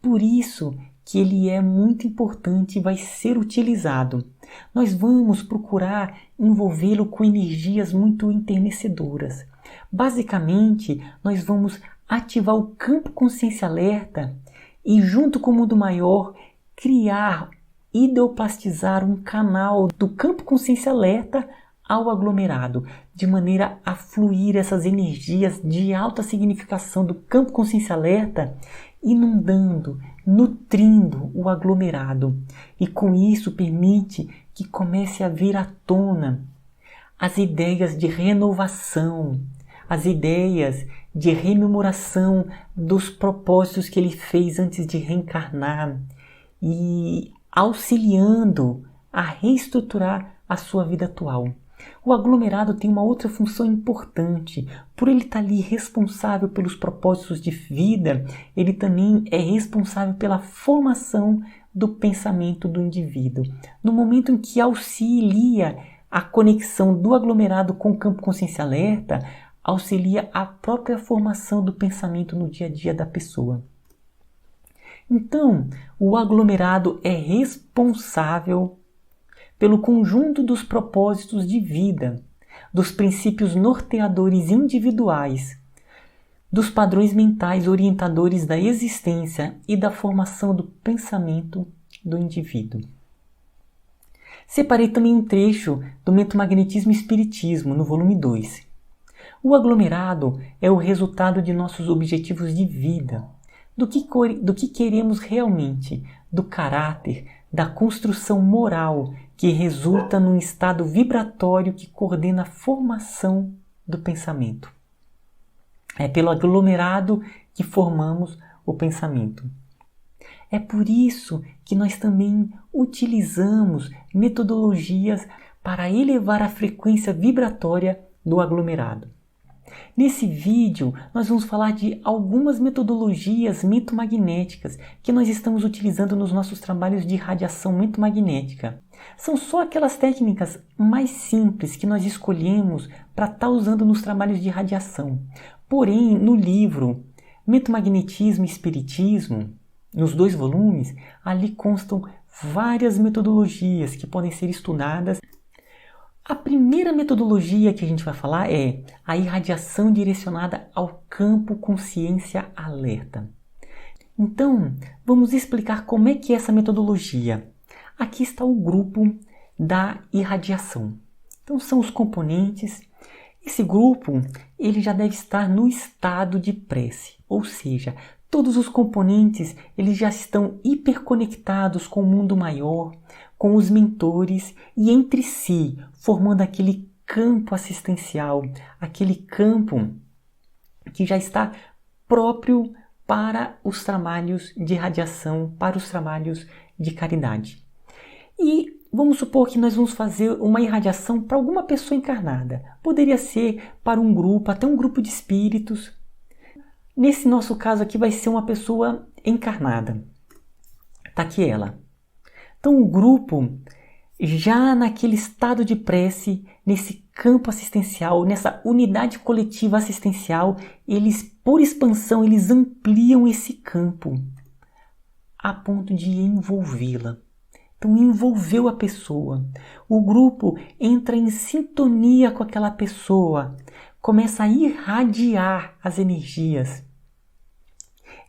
Por isso que ele é muito importante e vai ser utilizado. Nós vamos procurar envolvê-lo com energias muito enternecedoras. Basicamente, nós vamos ativar o campo consciência alerta e, junto com o mundo maior, criar, ideoplastizar um canal do campo consciência alerta ao aglomerado, de maneira a fluir essas energias de alta significação do campo consciência alerta, inundando, nutrindo o aglomerado. E com isso permite que comece a vir à tona as ideias de renovação, as ideias de rememoração dos propósitos que ele fez antes de reencarnar e auxiliando a reestruturar a sua vida atual. O aglomerado tem uma outra função importante. Por ele estar ali responsável pelos propósitos de vida, ele também é responsável pela formação do pensamento do indivíduo. No momento em que auxilia a conexão do aglomerado com o campo consciência alerta, auxilia a própria formação do pensamento no dia a dia da pessoa. Então, o aglomerado é responsável pelo conjunto dos propósitos de vida, dos princípios norteadores individuais, dos padrões mentais orientadores da existência e da formação do pensamento do indivíduo. Separei também um trecho do Mento, Magnetismo e Espiritismo, no volume 2. O aglomerado é o resultado de nossos objetivos de vida, do que queremos realmente, do caráter, da construção moral que resulta num estado vibratório que coordena a formação do pensamento. É pelo aglomerado que formamos o pensamento. É por isso que nós também utilizamos metodologias para elevar a frequência vibratória do aglomerado. Nesse vídeo, nós vamos falar de algumas metodologias mentomagnéticas que nós estamos utilizando nos nossos trabalhos de radiação mentomagnética. São só aquelas técnicas mais simples que nós escolhemos para estar usando nos trabalhos de radiação. Porém, no livro Mento, Magnetismo e Espiritismo, nos 2 volumes, ali constam várias metodologias que podem ser estudadas. A primeira metodologia que a gente vai falar é a irradiação direcionada ao campo consciência alerta. Então, vamos explicar como é que é essa metodologia. Aqui está o grupo da irradiação. Então, são os componentes. Esse grupo ele já deve estar no estado de prece, ou seja, todos os componentes eles já estão hiperconectados com o mundo maior, com os mentores e entre si, formando aquele campo assistencial, aquele campo que já está próprio para os trabalhos de radiação, para os trabalhos de caridade. E vamos supor que nós vamos fazer uma irradiação para alguma pessoa encarnada. Poderia ser para um grupo, até um grupo de espíritos. Nesse nosso caso aqui vai ser uma pessoa encarnada. Está aqui ela. Então o grupo, já naquele estado de prece, nesse campo assistencial, nessa unidade coletiva assistencial, eles, por expansão, eles ampliam esse campo a ponto de envolvê-la. Então envolveu a pessoa. O grupo entra em sintonia com aquela pessoa, começa a irradiar as energias.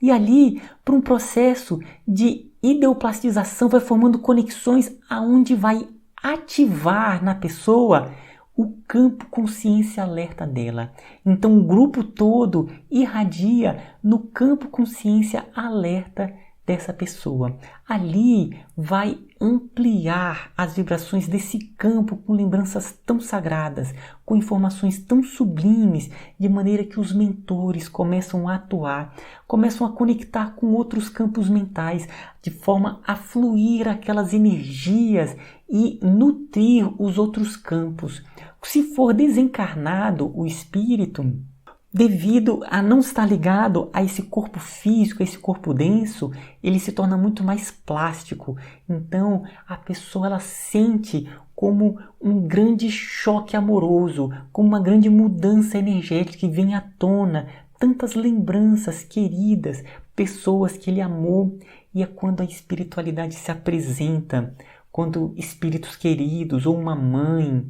E ali, por um processo de ideoplastização, vai formando conexões aonde vai ativar na pessoa o campo consciência alerta dela. Então o grupo todo irradia no campo consciência alerta dessa pessoa. Ali vai ampliar as vibrações desse campo com lembranças tão sagradas, com informações tão sublimes, de maneira que os mentores começam a atuar, começam a conectar com outros campos mentais, de forma a fluir aquelas energias e nutrir os outros campos. Se for desencarnado o espírito, devido a não estar ligado a esse corpo físico, a esse corpo denso, ele se torna muito mais plástico. Então, a pessoa ela sente como um grande choque amoroso, como uma grande mudança energética que vem à tona, tantas lembranças queridas, pessoas que ele amou. E é quando a espiritualidade se apresenta, quando espíritos queridos, ou uma mãe,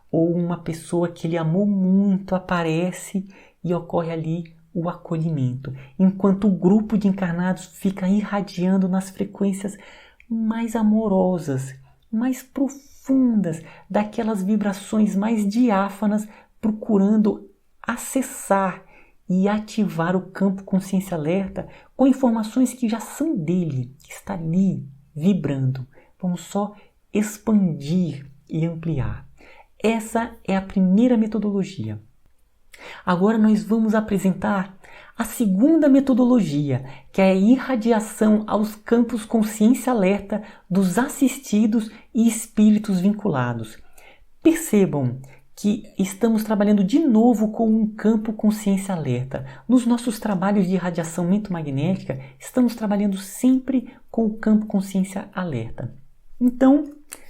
ou uma pessoa que ele amou muito aparece e ocorre ali o acolhimento, enquanto o grupo de encarnados fica irradiando nas frequências mais amorosas, mais profundas, daquelas vibrações mais diáfanas, procurando acessar e ativar o campo consciência alerta com informações que já são dele, que está ali vibrando. Vamos só expandir e ampliar. Essa é a primeira metodologia. Agora nós vamos apresentar a segunda metodologia, que é a irradiação aos campos consciência alerta dos assistidos e espíritos vinculados. Percebam que estamos trabalhando de novo com um campo consciência alerta. Nos nossos trabalhos de irradiação mentomagnética, estamos trabalhando sempre com o campo consciência alerta. Então,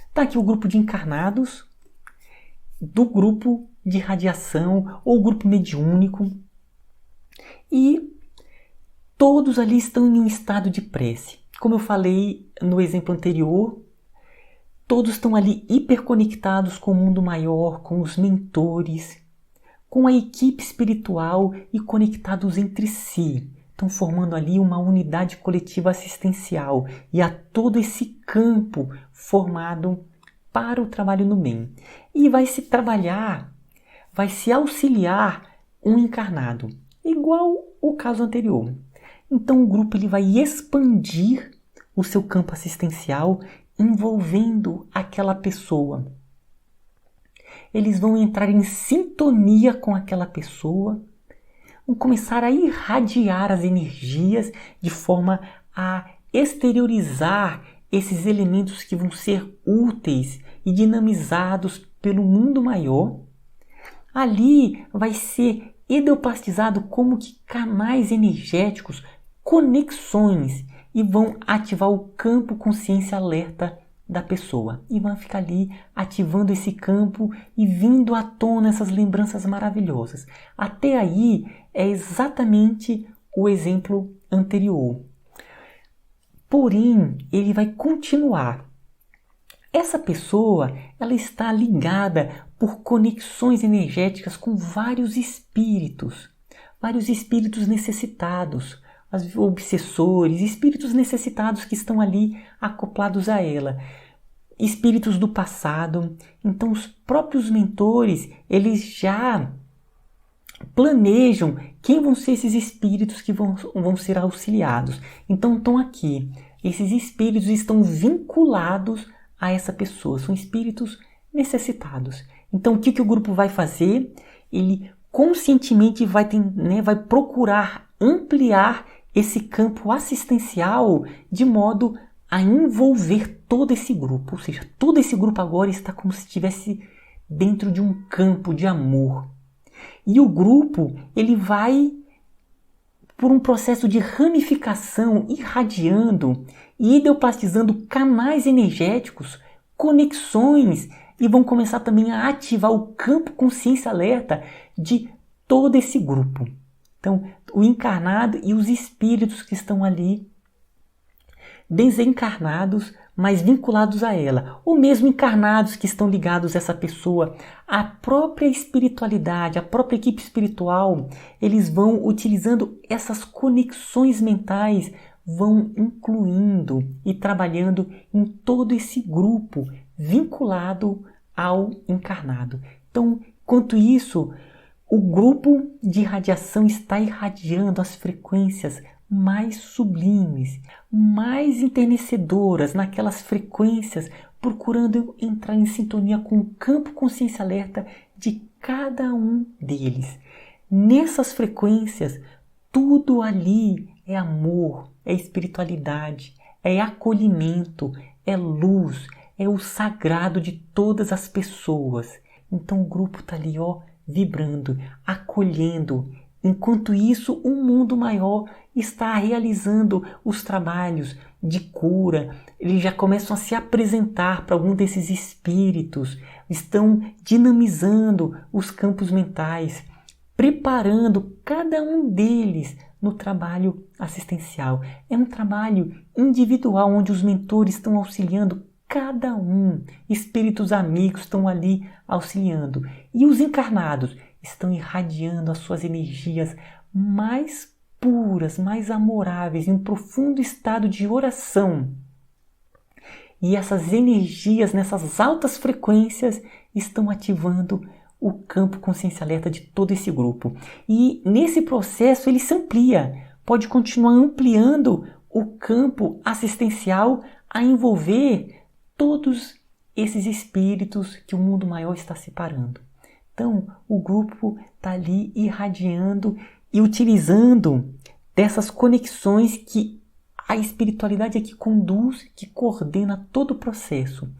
está aqui o grupo de encarnados, do grupo de radiação ou grupo mediúnico, e todos ali estão em um estado de prece. Como eu falei no exemplo anterior, todos estão ali hiperconectados com o mundo maior, com os mentores, com a equipe espiritual e conectados entre si. Estão formando ali uma unidade coletiva assistencial e há todo esse campo formado para o trabalho no bem. E vai se trabalhar, vai se auxiliar um encarnado, igual o caso anterior. Então o grupo ele vai expandir o seu campo assistencial envolvendo aquela pessoa. Eles vão entrar em sintonia com aquela pessoa, vão começar a irradiar as energias de forma a exteriorizar esses elementos que vão ser úteis e dinamizados pelo mundo maior. Ali vai ser ideoplastizado como que canais energéticos, conexões, e vão ativar o campo consciência alerta da pessoa. E vão ficar ali ativando esse campo e vindo à tona essas lembranças maravilhosas. Até aí é exatamente o exemplo anterior. porém ele vai continuar. Essa pessoa, ela está ligada por conexões energéticas com vários espíritos necessitados, obsessores, espíritos necessitados que estão ali acoplados a ela, espíritos do passado. Então os próprios mentores, eles já planejam quem vão ser esses espíritos que vão ser auxiliados. Então estão aqui, esses espíritos estão vinculados a essa pessoa, são espíritos necessitados. Então o que o grupo vai fazer? Ele conscientemente vai procurar ampliar esse campo assistencial de modo a envolver todo esse grupo. Ou seja, todo esse grupo agora está como se estivesse dentro de um campo de amor. E o grupo, ele vai por um processo de ramificação, irradiando e ideoplastizando canais energéticos, conexões, e vão começar também a ativar o campo consciência alerta de todo esse grupo. Então, o encarnado e os espíritos que estão ali desencarnados, mas vinculados a ela, ou mesmo encarnados que estão ligados a essa pessoa, a própria espiritualidade, a própria equipe espiritual, eles vão utilizando essas conexões mentais, vão incluindo e trabalhando em todo esse grupo vinculado ao encarnado. Então, enquanto isso, o grupo de radiação está irradiando as frequências mais sublimes, mais enternecedoras, naquelas frequências, procurando entrar em sintonia com o campo consciência alerta de cada um deles. Nessas frequências, tudo ali é amor, é espiritualidade, é acolhimento, é luz, é o sagrado de todas as pessoas. Então o grupo está ali, vibrando, acolhendo. Enquanto isso, o mundo maior está realizando os trabalhos de cura. Eles já começam a se apresentar para algum desses espíritos, estão dinamizando os campos mentais, preparando cada um deles no trabalho assistencial. É um trabalho individual onde os mentores estão auxiliando cada um. Espíritos amigos estão ali auxiliando. E os encarnados estão irradiando as suas energias mais puras, mais amoráveis, em um profundo estado de oração. E essas energias, nessas altas frequências, estão ativando o campo consciência alerta de todo esse grupo. E nesse processo ele se amplia, pode continuar ampliando o campo assistencial a envolver todos esses espíritos que o mundo maior está separando. Então, o grupo está ali irradiando e utilizando dessas conexões que a espiritualidade é que conduz, que coordena todo o processo,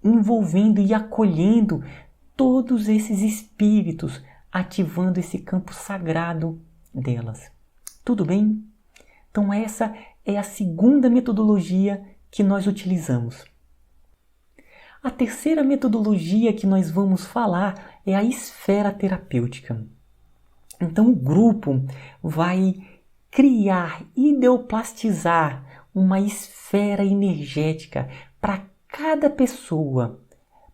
envolvendo e acolhendo todos esses espíritos, ativando esse campo sagrado delas. Tudo bem? Então essa é a segunda metodologia que nós utilizamos. A terceira metodologia que nós vamos falar é a esfera terapêutica. Então o grupo vai criar, ideoplastizar uma esfera energética para cada pessoa,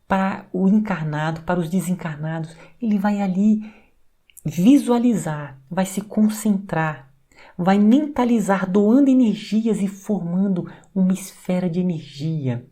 para o encarnado, para os desencarnados. Ele vai ali visualizar, vai se concentrar, vai mentalizar, doando energias e formando uma esfera de energia,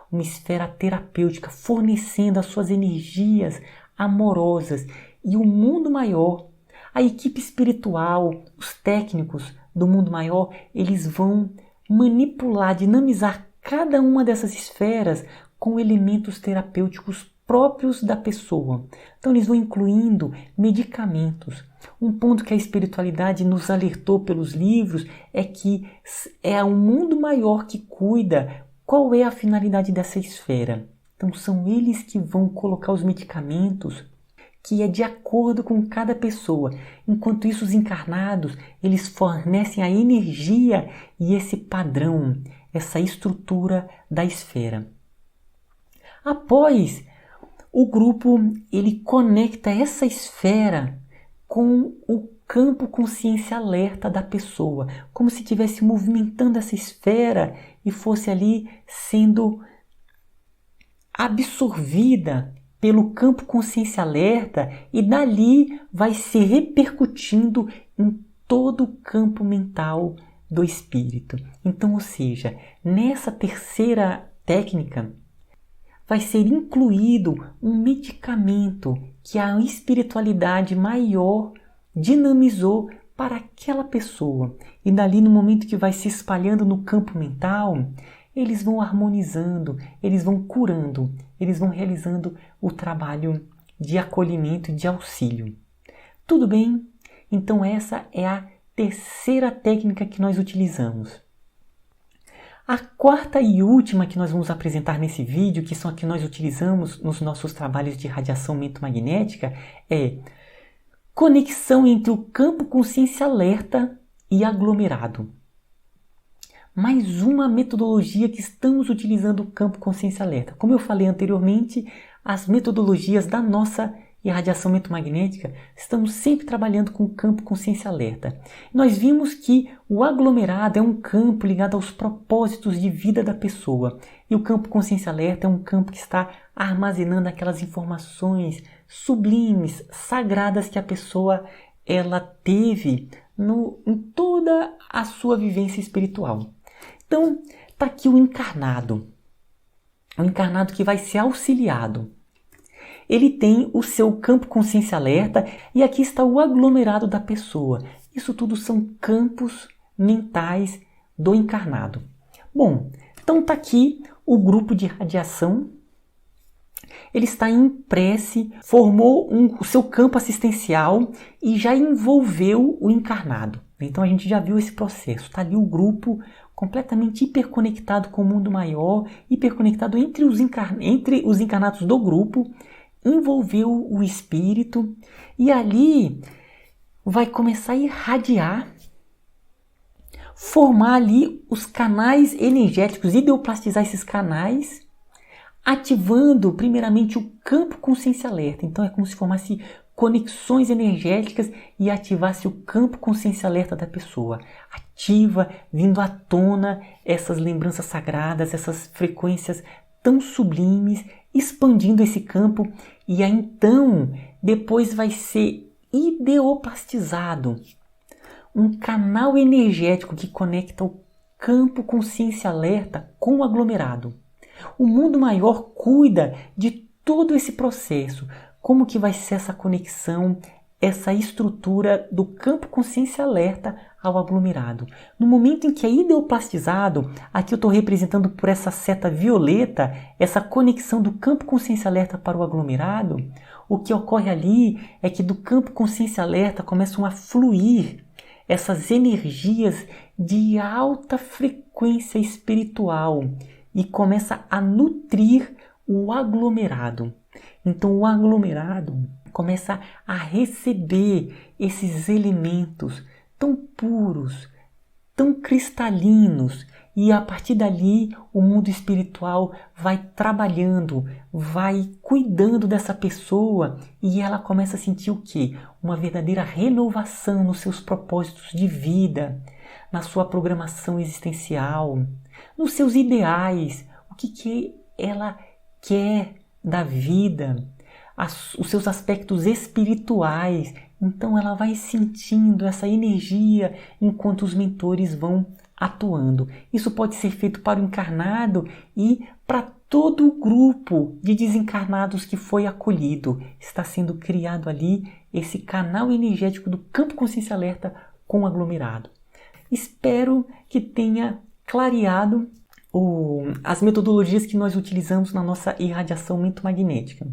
uma esfera terapêutica, fornecendo as suas energias amorosas. E o mundo maior, a equipe espiritual, os técnicos do mundo maior, eles vão manipular, dinamizar cada uma dessas esferas com elementos terapêuticos próprios da pessoa. Então eles vão incluindo medicamentos. Um ponto que a espiritualidade nos alertou pelos livros é que é um mundo maior que cuida qual é a finalidade dessa esfera. Então são eles que vão colocar os medicamentos que é de acordo com cada pessoa. Enquanto isso, os encarnados, eles fornecem a energia e esse padrão, essa estrutura da esfera. Após, o grupo ele conecta essa esfera com o campo consciência alerta da pessoa, como se estivesse movimentando essa esfera e fosse ali sendo absorvida pelo campo consciência alerta e dali vai se repercutindo em todo o campo mental do espírito. Então, ou seja, nessa terceira técnica vai ser incluído um medicamento que a espiritualidade maior dinamizou para aquela pessoa. E dali, no momento que vai se espalhando no campo mental, eles vão harmonizando, eles vão curando, eles vão realizando o trabalho de acolhimento e de auxílio. Tudo bem? Então essa é a terceira técnica que nós utilizamos. A quarta e última que nós vamos apresentar nesse vídeo, que são a que nós utilizamos nos nossos trabalhos de radiação mentomagnética, é conexão entre o campo consciência alerta e aglomerado. Mais uma metodologia que estamos utilizando o campo consciência alerta. Como eu falei anteriormente, as metodologias da nossa irradiação mentomagnética, estamos sempre trabalhando com o campo consciência alerta. Nós vimos que o aglomerado é um campo ligado aos propósitos de vida da pessoa. E o campo consciência alerta é um campo que está armazenando aquelas informações sublimes, sagradas que a pessoa ela teve em toda a sua vivência espiritual. Então, está aqui o encarnado que vai ser auxiliado. Ele tem o seu campo consciência alerta e aqui está o aglomerado da pessoa. Isso tudo são campos mentais do encarnado. Bom, então está aqui o grupo de radiação. Ele está em prece, formou o seu campo assistencial e já envolveu o encarnado. Então a gente já viu esse processo. Está ali o grupo completamente hiperconectado com o mundo maior, hiperconectado entre os encarnados do grupo, envolveu o espírito e ali vai começar a irradiar, formar ali os canais energéticos, ideoplastizar esses canais, ativando primeiramente o campo consciência alerta. Então é como se formasse conexões energéticas e ativasse o campo consciência alerta da pessoa. Ativa, vindo à tona essas lembranças sagradas, essas frequências tão sublimes, expandindo esse campo. E aí então, depois vai ser ideoplastizado um canal energético que conecta o campo consciência alerta com o aglomerado. O mundo maior cuida de todo esse processo. Como que vai ser essa conexão, essa estrutura do campo consciência alerta ao aglomerado? No momento em que é ideoplastizado, aqui eu estou representando por essa seta violeta, essa conexão do campo consciência alerta para o aglomerado, o que ocorre ali é que do campo consciência alerta começam a fluir essas energias de alta frequência espiritual e começa a nutrir o aglomerado. Então o aglomerado começa a receber esses elementos tão puros, tão cristalinos, e a partir dali o mundo espiritual vai trabalhando, vai cuidando dessa pessoa e ela começa a sentir o quê? Uma verdadeira renovação nos seus propósitos de vida, na sua programação existencial, nos seus ideais, o que ela quer da vida, os seus aspectos espirituais. Então ela vai sentindo essa energia enquanto os mentores vão atuando. Isso pode ser feito para o encarnado e para todo o grupo de desencarnados que foi acolhido. Está sendo criado ali esse canal energético do campo consciência alerta com o aglomerado. Espero que tenha clareado as metodologias que nós utilizamos na nossa irradiação mentomagnética.